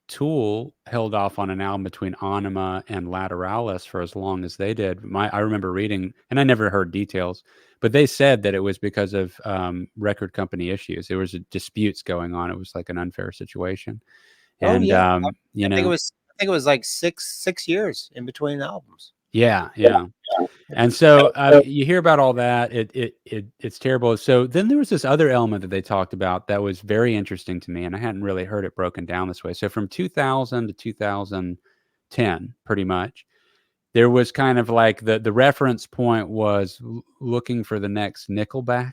Tool held off on an album between Anima and Lateralis for as long as they did. I remember reading, and I never heard details, but they said that it was because of record company issues. There was disputes going on. It was like an unfair situation. And I think it was like six years in between albums. Yeah. And so you hear about all that. It's terrible. So then there was this other element that they talked about that was very interesting to me, and I hadn't really heard it broken down this way. So from 2000 to 2010, pretty much, there was kind of like the reference point was looking for the next Nickelback,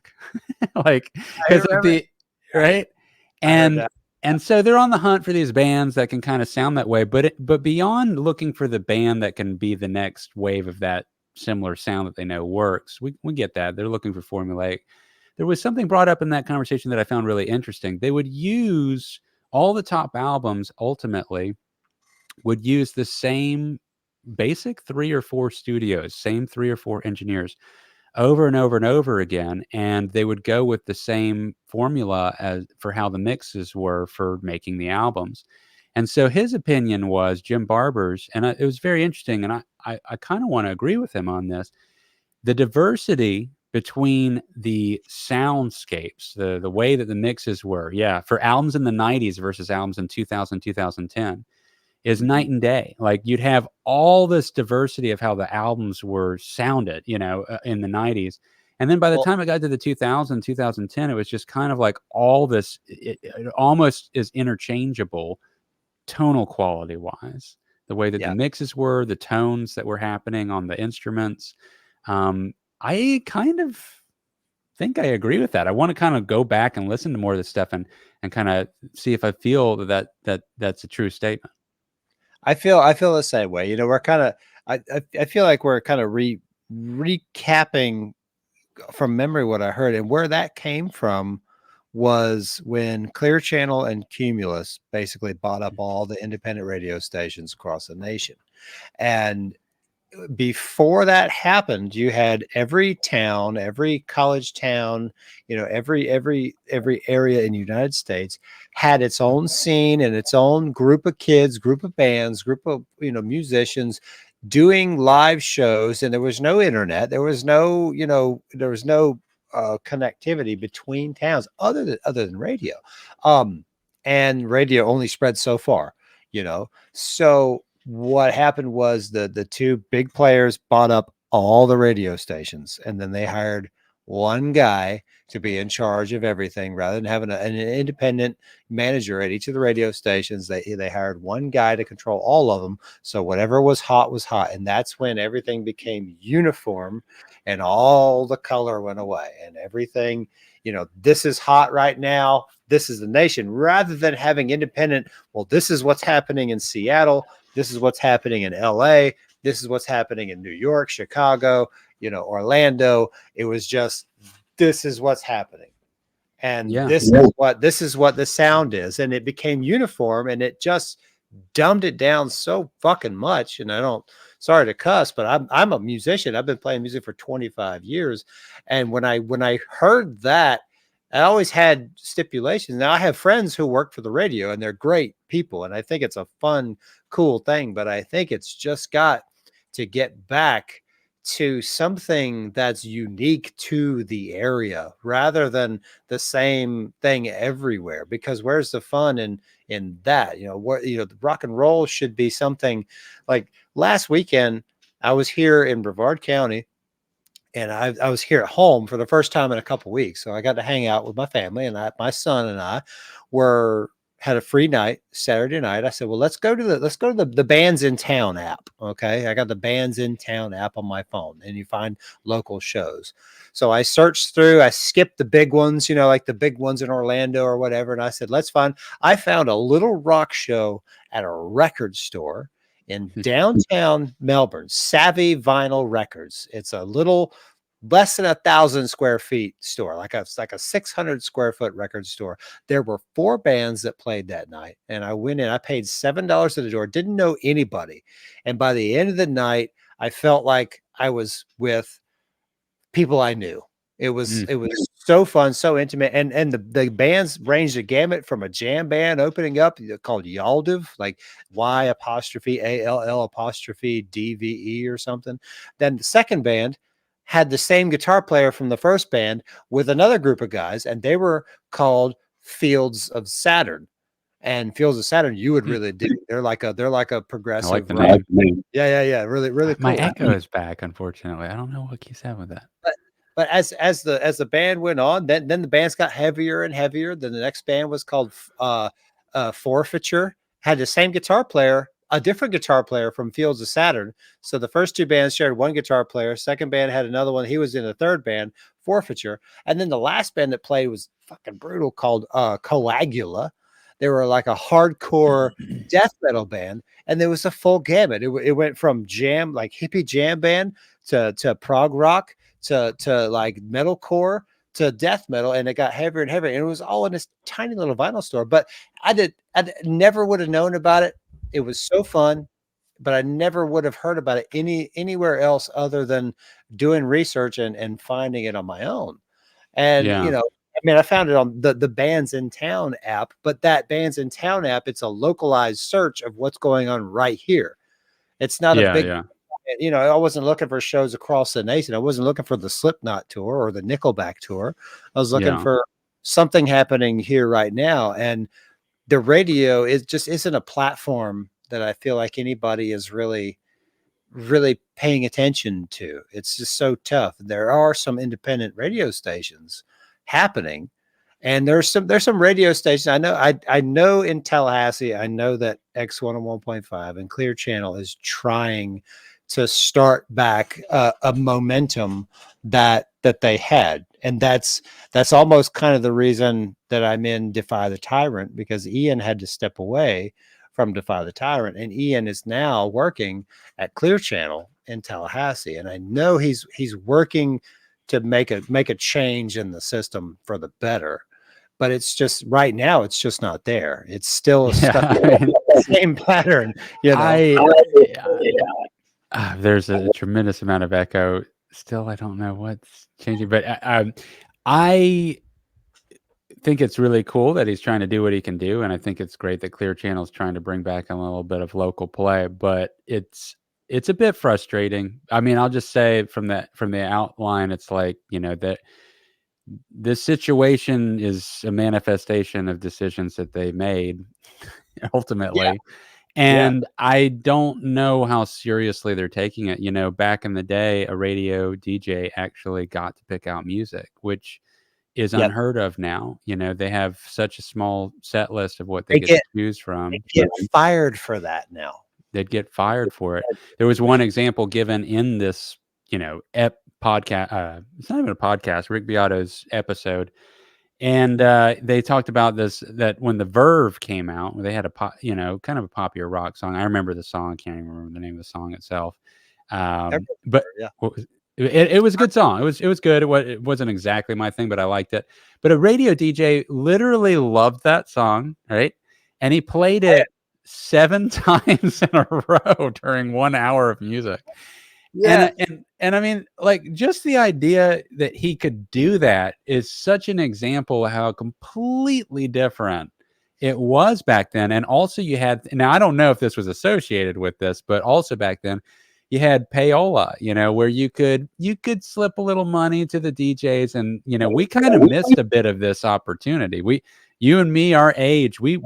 like because of the right, and so they're on the hunt for these bands that can kind of sound that way, but beyond looking for the band that can be the next wave of that similar sound that they know works, we get that they're looking for formulaic. There was something brought up in that conversation that I found really interesting. They would use all the top albums ultimately would use the same basic 3 or 4 studios, same 3 or 4 engineers over and over and over again, and they would go with the same formula as for how the mixes were for making the albums. And so his opinion was, Jim Barber's, and it was very interesting, and I kind of want to agree with him on this. The diversity between the soundscapes, the way that the mixes were, for albums in the 90s versus albums in 2000, 2010, is night and day. Like you'd have all this diversity of how the albums were sounded, in the 90s. And then by the time it got to the 2010, it was just kind of like all this, it almost is interchangeable tonal quality wise, the way that the mixes were, the tones that were happening on the instruments. I kind of think I agree with that. I want to kind of go back and listen to more of this stuff and kind of see if I feel that's a true statement. I feel the same way. We're kind of, I feel like we're kind of recapping from memory what I heard, and where that came from was when Clear Channel and Cumulus basically bought up all the independent radio stations across the nation. And before that happened, you had every town, every college town, every area in the United States had its own scene and its own group of kids, group of bands, group of musicians doing live shows. And there was no internet, there was no connectivity between towns other than radio, and radio only spread so far, so what happened was the two big players bought up all the radio stations, and then they hired one guy to be in charge of everything rather than having an independent manager at each of the radio stations. They hired one guy to control all of them. So whatever was hot was hot. And that's when everything became uniform and all the color went away and everything, this is hot right now. This is the nation, rather than having independent. Well, this is what's happening in Seattle. This is what's happening in LA. This is what's happening in New York, Chicago, Orlando. It was just this is what's happening. And Yeah. this is what the sound is. And it became uniform, and it just dumbed it down so fucking much. And sorry to cuss, but I'm a musician. I've been playing music for 25 years. And when I heard that, I always had stipulations. Now I have friends who work for the radio, and they're great people. And I think it's a fun, cool thing, but I think it's just got to get back to something that's unique to the area rather than the same thing everywhere. Because where's the fun in that? The rock and roll should be something like last weekend. I was here in Brevard County, and I was here at home for the first time in a couple weeks. So I got to hang out with my family, and my son and I had a free night Saturday night. I said, well, let's go to the Bands in Town app. Okay. I got the Bands in Town app on my phone, and you find local shows. So I searched through, I skipped the big ones, like the big ones in Orlando or whatever. And I said, I found a little rock show at a record store in downtown Melbourne, Savvy Vinyl Records. It's a little less than 1,000 square feet store, like a 600 square foot record store. There were 4 bands that played that night, and I went in. I paid $7 at the door, didn't know anybody, and by the end of the night, I felt like I was with people I knew. It was so fun, so intimate, and the bands ranged the gamut from a jam band opening up called Yaldiv, like YALL''DVE or something. Then the second band had the same guitar player from the first band with another group of guys, and they were called Fields of Saturn. And Fields of Saturn, you would really dig. They're like a progressive. I like the name. Yeah. Really cool. My echo is back, unfortunately. I don't know what keeps happening with that. But as the band went on, then the bands got heavier and heavier. Then the next band was called Forfeiture. Had the same guitar player, a different guitar player from Fields of Saturn. So the first 2 bands shared one guitar player. Second band had another one. He was in the third band, Forfeiture. And then the last band that played was fucking brutal, called Coagula. They were like a hardcore death metal band, and there was a full gamut. It went from jam, like hippie jam band, to prog rock, to like metalcore, to death metal, and it got heavier and heavier. And it was all in this tiny little vinyl store. But I never would have known about it. It was so fun, but I never would have heard about it anywhere else other than doing research and finding it on my own. And I found it on the Bands in Town app, but that Bands in Town app, it's a localized search of what's going on right here. It's not a big. I wasn't looking for shows across the nation. I wasn't looking for the Slipknot tour or the Nickelback tour. I was looking for something happening here right now. And the radio isn't a platform that I feel like anybody is really paying attention to. It's just so tough. There are some independent radio stations happening, and there's some radio stations. I know in Tallahassee, I know that X101.5 and Clear Channel is trying to start back a momentum that they had. And that's almost kind of the reason that I'm in Defy the Tyrant, because Ian had to step away from Defy the Tyrant, and Ian is now working at Clear Channel in Tallahassee. And I know he's working to make a change in the system for the better. But it's just right now, it's just not there. It's still stuck in the same pattern. There's a tremendous amount of echo. Still, I don't know what's changing, but I think it's really cool that he's trying to do what he can do, and I think it's great that Clear Channel is trying to bring back a little bit of local play. But it's a bit frustrating. I mean, I'll just say from the outline, it's like, that this situation is a manifestation of decisions that they made ultimately. Yeah. And I don't know how seriously they're taking it. Back in the day, a radio DJ actually got to pick out music, which is unheard of now. They have such a small set list of what they get to choose from. They get fired for that now. They'd get fired for it. There was one example given in this, podcast. It's not even a podcast, Rick Beato's episode. And they talked about this, that when the Verve came out, they had a kind of a popular rock song. I remember the song. I can't even remember the name of the song itself. But It was a good song. It was good. It wasn't exactly my thing, but I liked it. But a radio DJ literally loved that song, right? And he played it 7 times in a row during 1 hour of music. Yeah. And I mean, like, just the idea that he could do that is such an example of how completely different it was back then. And also you had, now I don't know if this was associated with this, but also back then you had payola, where you could slip a little money to the DJs. And, we kind of missed a bit of this opportunity. You and me, our age, we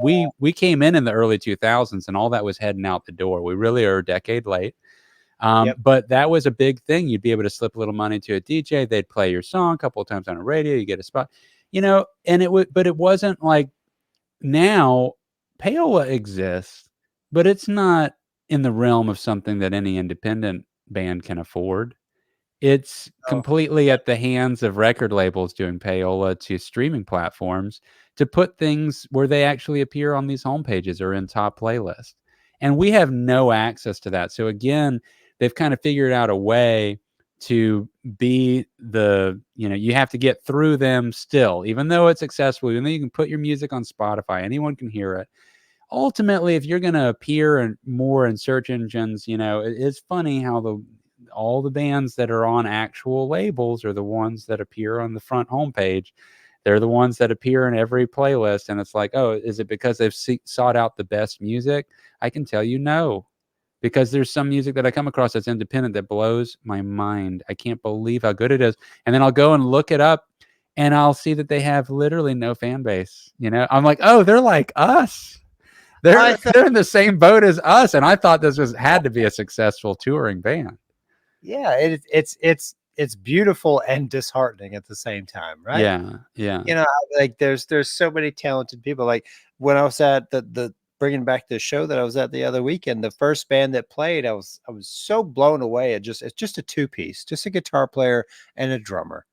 came in the early 2000s and all that was heading out the door. We really are a decade late. But that was a big thing. You'd be able to slip a little money to a DJ. They'd play your song a couple of times on the radio. You get a spot, and but it wasn't like now. Payola exists, but it's not in the realm of something that any independent band can afford. It's completely at the hands of record labels doing payola to streaming platforms to put things where they actually appear on these homepages or in top playlists. And we have no access to that. So again, they've kind of figured out a way to be you have to get through them still, even though it's accessible, even though you can put your music on Spotify, anyone can hear it. Ultimately, if you're going to appear more in search engines, it's funny how all the bands that are on actual labels are the ones that appear on the front homepage. They're the ones that appear in every playlist. And it's like, oh, is it because they've sought out the best music? I can tell you no, because there's some music that I come across that's independent that blows my mind. I can't believe how good it is. And then I'll go and look it up and I'll see that they have literally no fan base. I'm like, oh, they're like us. They're in the same boat as us. And I thought this had to be a successful touring band. Yeah, it's beautiful and disheartening at the same time, right? Yeah. Like there's so many talented people. Like when I was at the bringing back the show that I was at the other weekend, the first band that played, I was so blown away. It's just a 2-piece, just a guitar player and a drummer,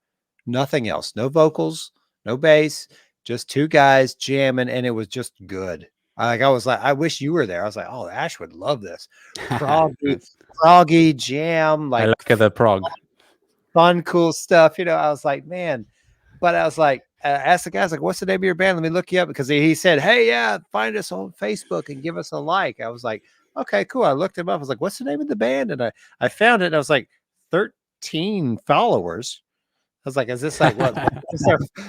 nothing else, no vocals, no bass, just 2 guys jamming, and it was just good. I was like, I wish you were there. I was like, oh, Ash would love this. Proggy jam, I like like the prog. fun, cool stuff. I was like, man, but I was like, I asked the guys, like, what's the name of your band? Let me look you up, because he said, hey, yeah, find us on Facebook and give us a like. I was like, okay, cool. I looked him up. I was like, what's the name of the band? And I found it. And I was like, 13 followers. I was like, is this like what? Is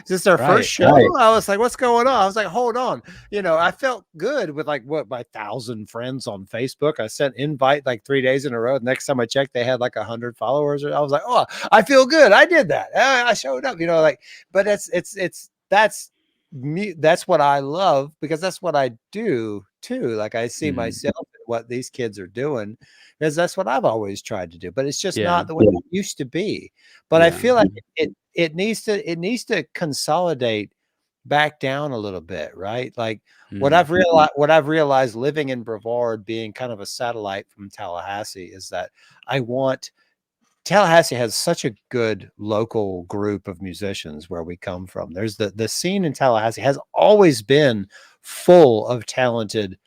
this our first show? Right. I was like, what's going on? I was like, hold on. I felt good with like my 1,000 friends on Facebook. I sent invite like 3 days in a row. Next time I checked, they had like 100 followers. I was like, oh, I feel good. I did that. I showed up. But that's me. That's what I love, because that's what I do too. Like I see myself in what these kids are doing, because that's what I've always tried to do, but it's just not the way it used to be. But I feel like it needs to consolidate back down a little bit, right? Like what I've realized living in Brevard, being kind of a satellite from Tallahassee, is that Tallahassee has such a good local group of musicians where we come from. There's the scene in Tallahassee has always been full of talented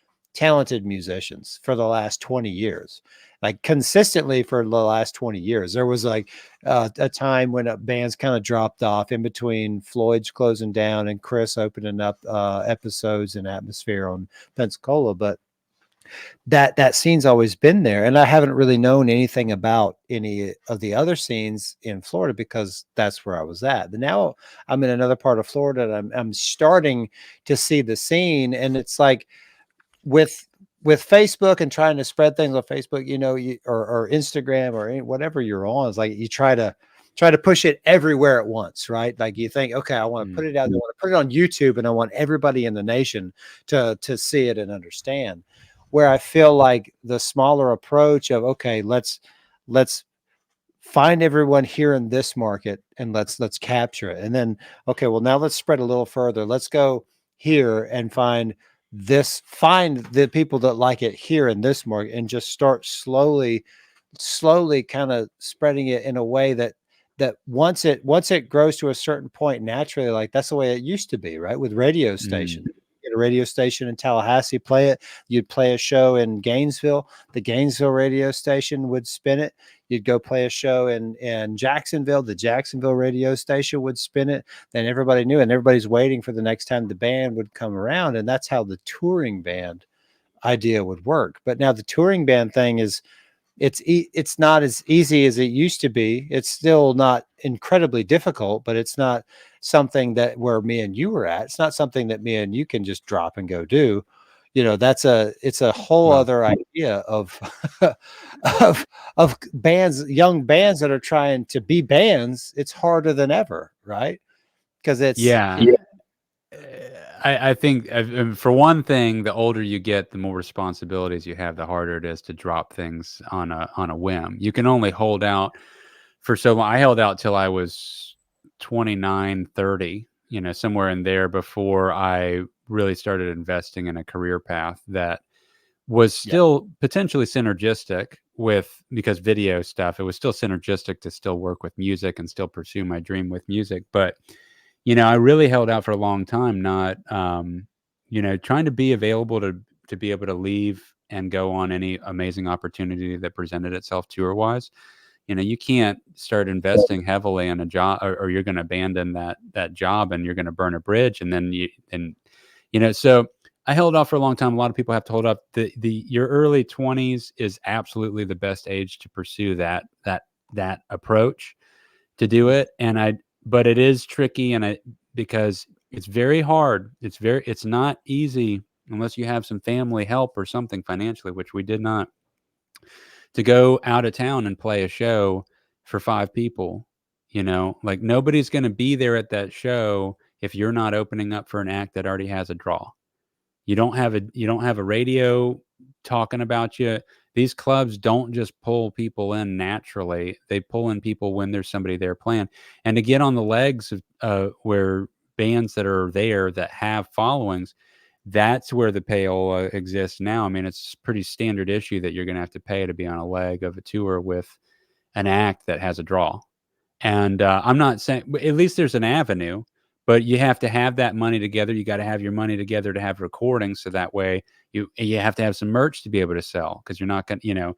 musicians for the last 20 years. Like consistently for the last 20 years. There was like a time when bands kind of dropped off in between Floyd's closing down and Chris opening up episodes and Atmosphere on Pensacola, but that scene's always been there. And I haven't really known anything about any of the other scenes in Florida, because that's where I was at. But now I'm in another part of Florida, and I'm starting to see the scene. And it's like with Facebook and trying to spread things on Facebook, or Instagram or whatever you're on, it's like you try to push it everywhere at once, right? Like you think, okay, I want to put it out, I want to put it on YouTube, and I want everybody in the nation to see it and understand. Where I feel like the smaller approach of, okay, let's find everyone here in this market and let's capture it. And then, okay, well, now let's spread a little further. Let's go here and find the people that like it here in this market, and just start slowly kind of spreading it in a way that once it grows to a certain point naturally, like that's the way it used to be, right? With radio stations. Get a radio station in Tallahassee, play it. You'd play a show in Gainesville. The Gainesville radio station would spin it. You'd go play a show in Jacksonville. The Jacksonville radio station would spin it. Then everybody knew, and everybody's waiting for the next time the band would come around. And that's how the touring band idea would work. But now the touring band thing is, it's not as easy as it used to be. It's still not incredibly difficult, but it's not something that where me and you were at. It's not something that me and you can just drop and go do. It's a whole other idea of of bands, young bands that are trying to be bands. It's harder than ever, right? Because I think for one thing, the older you get, the more responsibilities you have, the harder it is to drop things on a whim. You can only hold out for so long. I held out till I was 29, 30, somewhere in there before I really started investing in a career path that was still potentially synergistic because video stuff, it was still synergistic to still work with music and still pursue my dream with music. But I really held out for a long time, not, trying to be available to be able to leave and go on any amazing opportunity that presented itself tour wise. You can't start investing heavily in a job or you're going to abandon that job and you're going to burn a bridge. And then so I held off for a long time. A lot of people have to hold up. Your early 20s is absolutely the best age to pursue that approach to do it. But it is tricky, because it's very hard. It's not easy unless you have some family help or something financially, which we did not, to go out of town and play a show for 5 people. Like nobody's going to be there at that show if you're not opening up for an act that already has a draw. You don't have a radio talking about you. These clubs don't just pull people in naturally. They pull in people when there's somebody there playing. And to get on the legs of where bands that are there that have followings, that's where the payola exists now. I mean, it's pretty standard issue that you're going to have to pay to be on a leg of a tour with an act that has a draw. And I'm not saying, at least there's an avenue, but you have to have that money together. You got to have your money together to have recordings. So that way you have to have some merch to be able to sell, because you're not going to,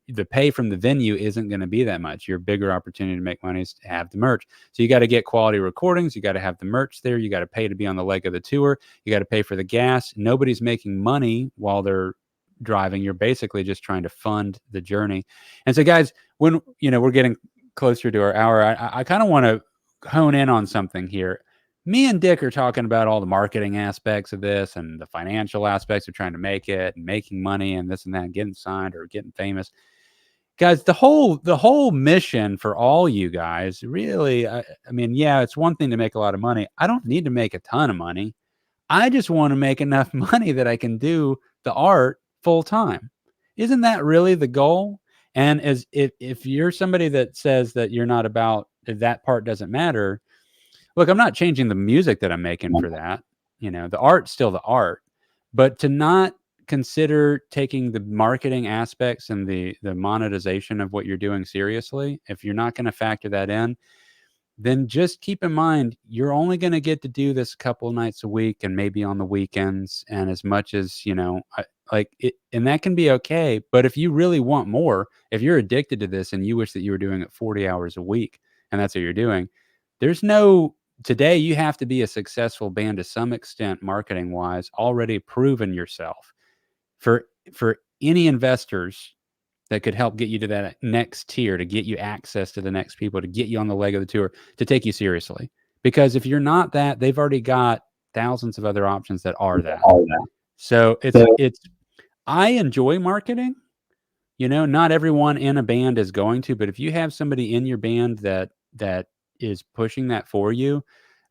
the pay from the venue isn't going to be that much. Your bigger opportunity to make money is to have the merch. So you got to get quality recordings. You got to have the merch there. You got to pay to be on the leg of the tour. You got to pay for the gas. Nobody's making money while they're driving. You're basically just trying to fund the journey. And so guys, when, we're getting closer to our hour, I kind of want to hone in on something here. Me and Dick are talking about all the marketing aspects of this and the financial aspects of trying to make it and making money and this and that, and getting signed or getting famous. Guys, the whole mission for all you guys, really, I mean, yeah, it's one thing to make a lot of money. I don't need to make a ton of money. I just want to make enough money that I can do the art full time. Isn't that really the goal? And if you're somebody that says that you're not about, that part doesn't matter, look, I'm not changing the music that I'm making for that. The art's still the art, but to not consider taking the marketing aspects and the monetization of what you're doing seriously, if you're not going to factor that in, then just keep in mind, you're only going to get to do this a couple of nights a week and maybe on the weekends. And as much as, and that can be okay. But if you really want more, if you're addicted to this and you wish that you were doing it 40 hours a week and that's what you're doing, today you have to be a successful band to some extent, marketing wise, already proven yourself. For any investors that could help get you to that next tier, to get you access to the next people, to get you on the leg of the tour, to take you seriously. Because if you're not that, they've already got thousands of other options that are that. So I enjoy marketing. Not everyone in a band is going to, but if you have somebody in your band that is pushing that for you,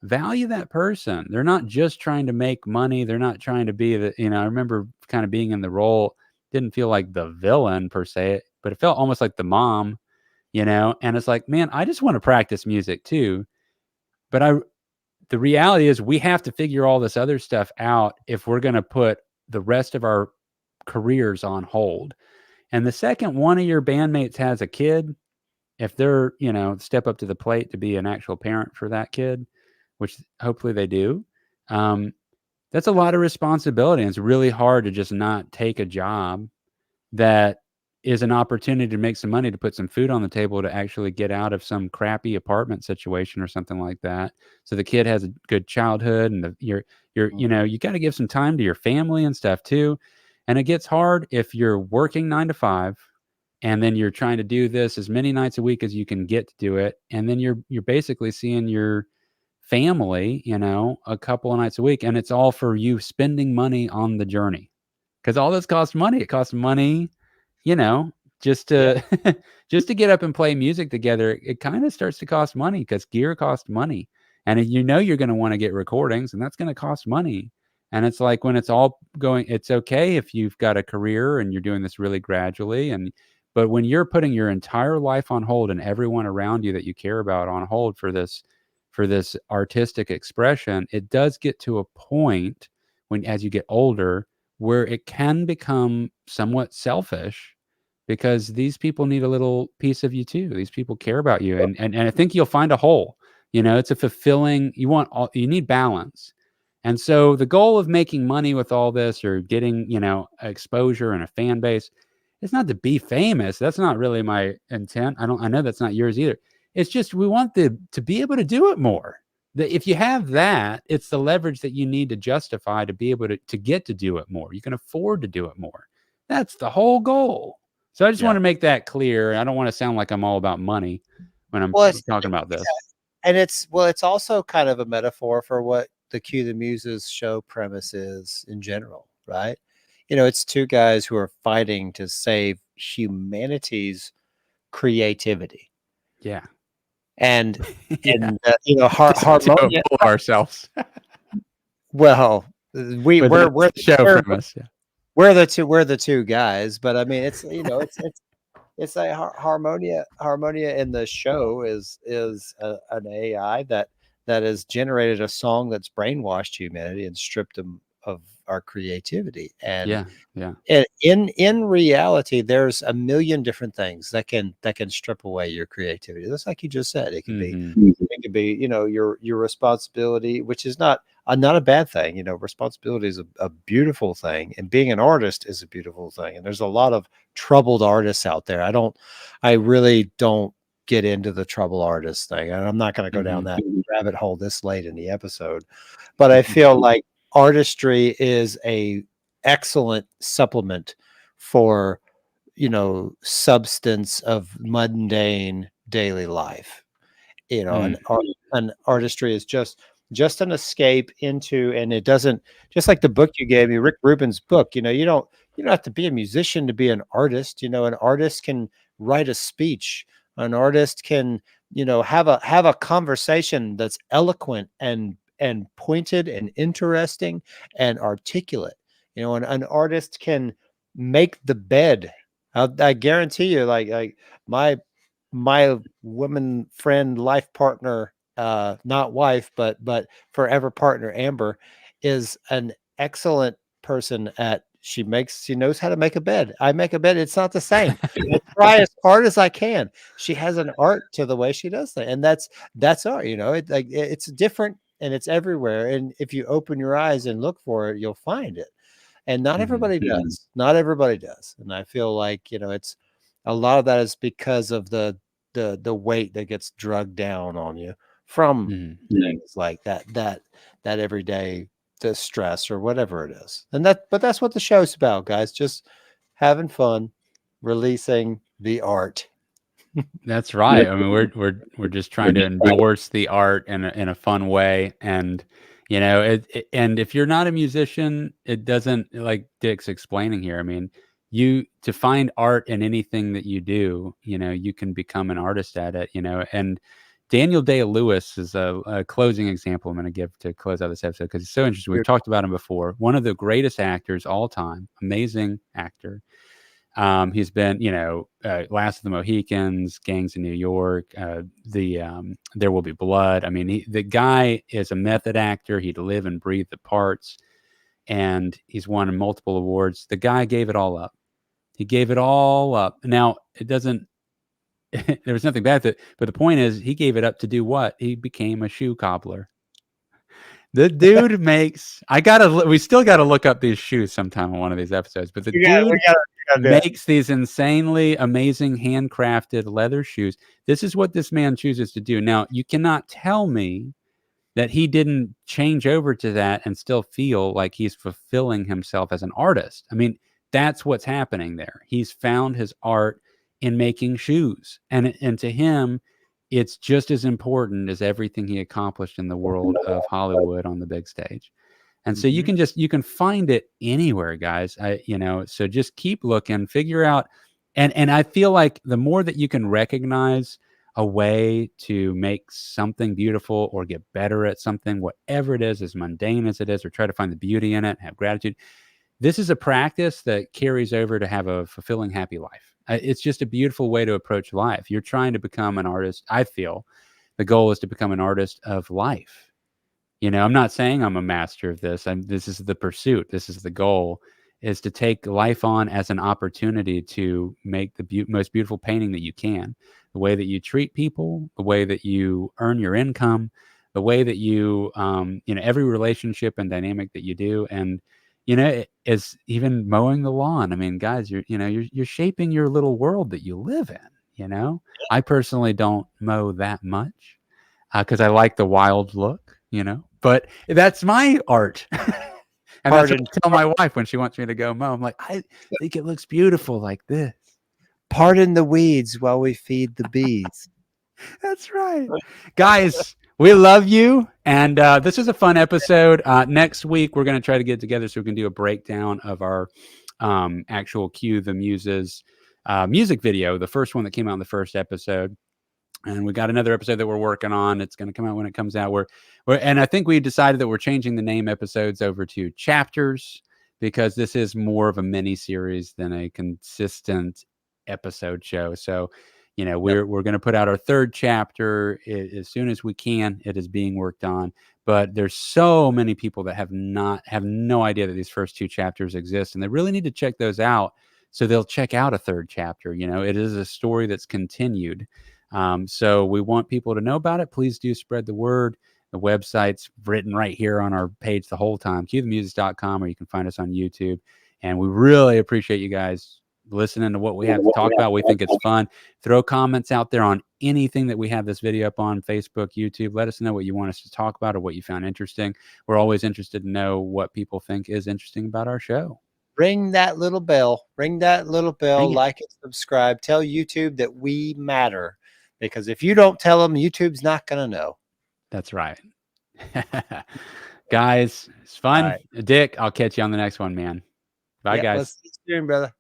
value that person. They're not just trying to make money. They're not trying to be I remember kind of being in the role, didn't feel like the villain per se, but it felt almost like the mom, and it's like, man, I just want to practice music too. But the reality is we have to figure all this other stuff out if we're going to put the rest of our careers on hold. And the second one of your bandmates has a kid, if they're, step up to the plate to be an actual parent for that kid, which hopefully they do, that's a lot of responsibility. And it's really hard to just not take a job that is an opportunity to make some money, to put some food on the table, to actually get out of some crappy apartment situation or something like that. So the kid has a good childhood, and you got to give some time to your family and stuff too. And it gets hard if you're working 9 to 5, and then you're trying to do this as many nights a week as you can get to do it. And then you're basically seeing your family, a couple of nights a week, and it's all for you spending money on the journey. Because all this costs money. It costs money, just to just to get up and play music together. It kind of starts to cost money because gear costs money. And you're going to want to get recordings, and that's going to cost money. And it's like, when it's all going, it's okay if you've got a career and you're doing this really gradually. But when you're putting your entire life on hold, and everyone around you that you care about on hold for this artistic expression, it does get to a point as you get older, where it can become somewhat selfish, because these people need a little piece of you too. These people care about you. And I think you'll find a hole, it's a fulfilling, you need balance. And so the goal of making money with all this, or getting, exposure and a fan base, it's not to be famous. That's not really my intent. I know that's not yours either. It's just, we want to be able to do it more. If you have that, it's the leverage that you need to justify to be able to get to do it more. You can afford to do it more. That's the whole goal. So I just want to make that clear. I don't want to sound like I'm all about money when I'm talking about this. And it's also kind of a metaphor for what the Cue the Muses show premise is in general, right? It's two guys who are fighting to save humanity's creativity. Yeah. And harmonia of ourselves. Well, we're the show premise. Yeah. We're the two guys, but I mean, it's it's like harmonia in the show is an AI that has generated a song that's brainwashed humanity and stripped them of our creativity. And in reality, there's a million different things that can strip away your creativity. That's like you just said. It can be your responsibility, which is not a bad thing. Responsibility is a beautiful thing, and being an artist is a beautiful thing. And there's a lot of troubled artists out there. I really don't get into the trouble artist thing, and I'm not going to go down that rabbit hole this late in the episode. But I feel like artistry is a excellent supplement for substance of mundane daily life. And artistry is just an escape into, and it doesn't, just like the book you gave me, Rick Rubin's book, you don't have to be a musician to be an artist. An artist can write a speech. An artist can have a conversation that's eloquent and pointed and interesting and articulate. An artist can make the bed. I guarantee you, like my woman friend, life partner, not wife, but forever partner, Amber, is an excellent person at, she knows how to make a bed. I make a bed. It's not the same. I try as hard as I can. She has an art to the way she does that. And that's art, it's different, and it's everywhere. And if you open your eyes and look for it, you'll find it. And not everybody does. Not everybody does. And I feel like, it's a lot of that is because of the weight that gets drugged down on you from things like that everyday, the stress or whatever it is. But that's what the show's about, guys. Just having fun, releasing the art. That's right. I mean, we're just trying to endorse the art in a fun way. And and if you're not a musician, it doesn't, like Dick's explaining here, I mean, to find art in anything that you do, you can become an artist at it, and Daniel Day-Lewis is a closing example I'm going to give to close out this episode, because it's so interesting. We've talked about him before. One of the greatest actors all time, amazing actor. He's been, Last of the Mohicans, Gangs in New York, There Will Be Blood. I mean, the guy is a method actor. He'd live and breathe the parts, and he's won multiple awards. The guy gave it all up. He gave it all up. Now, it doesn't, there was nothing bad with it, but the point is, he gave it up to do what? He became a shoe cobbler. The dude makes, we still got to look up these shoes sometime on one of these episodes, but we gotta do it. makes these insanely amazing handcrafted leather shoes. This is what this man chooses to do. Now, you cannot tell me that he didn't change over to that and still feel like he's fulfilling himself as an artist. I mean, that's what's happening there. He's found his art in making shoes. And to him, it's just as important as everything he accomplished in the world of Hollywood on the big stage. And so you can find it anywhere, guys. So just keep looking, figure out. And I feel like the more that you can recognize a way to make something beautiful or get better at something, whatever it is, as mundane as it is, or try to find the beauty in it, have gratitude. This is a practice that carries over to have a fulfilling, happy life. It's just a beautiful way to approach life. You're trying to become an artist. I feel the goal is to become an artist of life. I'm not saying I'm a master of this. This is the pursuit. This is the goal, is to take life on as an opportunity to make the most beautiful painting that you can. The way that you treat people, the way that you earn your income, the way that you, every relationship and dynamic that you do. And, it is even mowing the lawn. I mean, guys, you're shaping your little world that you live in, I personally don't mow that much because I like the wild look, but that's my art. And that's what I tell my wife when she wants me to go mow. I'm like, I think it looks beautiful like this. Pardon the weeds while we feed the bees. That's right. Guys, we love you. And this is a fun episode. Next week, we're going to try to get together so we can do a breakdown of our actual Cue the Muses music video, the first one that came out in the first episode. And we got another episode that we're working on. It's going to come out when it comes out. And I think we decided that we're changing the name episodes over to chapters because this is more of a mini series than a consistent episode show. So, we're going to put out our third chapter as soon as we can. It is being worked on, but there's so many people that have no idea that these first two chapters exist, and they really need to check those out. So they'll check out a third chapter. It is a story that's continued. So we want people to know about it. Please do spread the word. The website's written right here on our page the whole time, cuethemuses.com, or you can find us on YouTube. And we really appreciate you guys listening to what we have to talk about. We think it's fun. Throw comments out there on anything that we have this video up on, Facebook, YouTube. Let us know what you want us to talk about or what you found interesting. We're always interested to know what people think is interesting about our show. Ring that little bell. Ring that little bell. Like and subscribe. Tell YouTube that we matter. Because if you don't tell them, YouTube's not going to know. That's right. Guys, it's fun. Right. Dick, I'll catch you on the next one, man. Bye, guys. Let's see you soon, brother.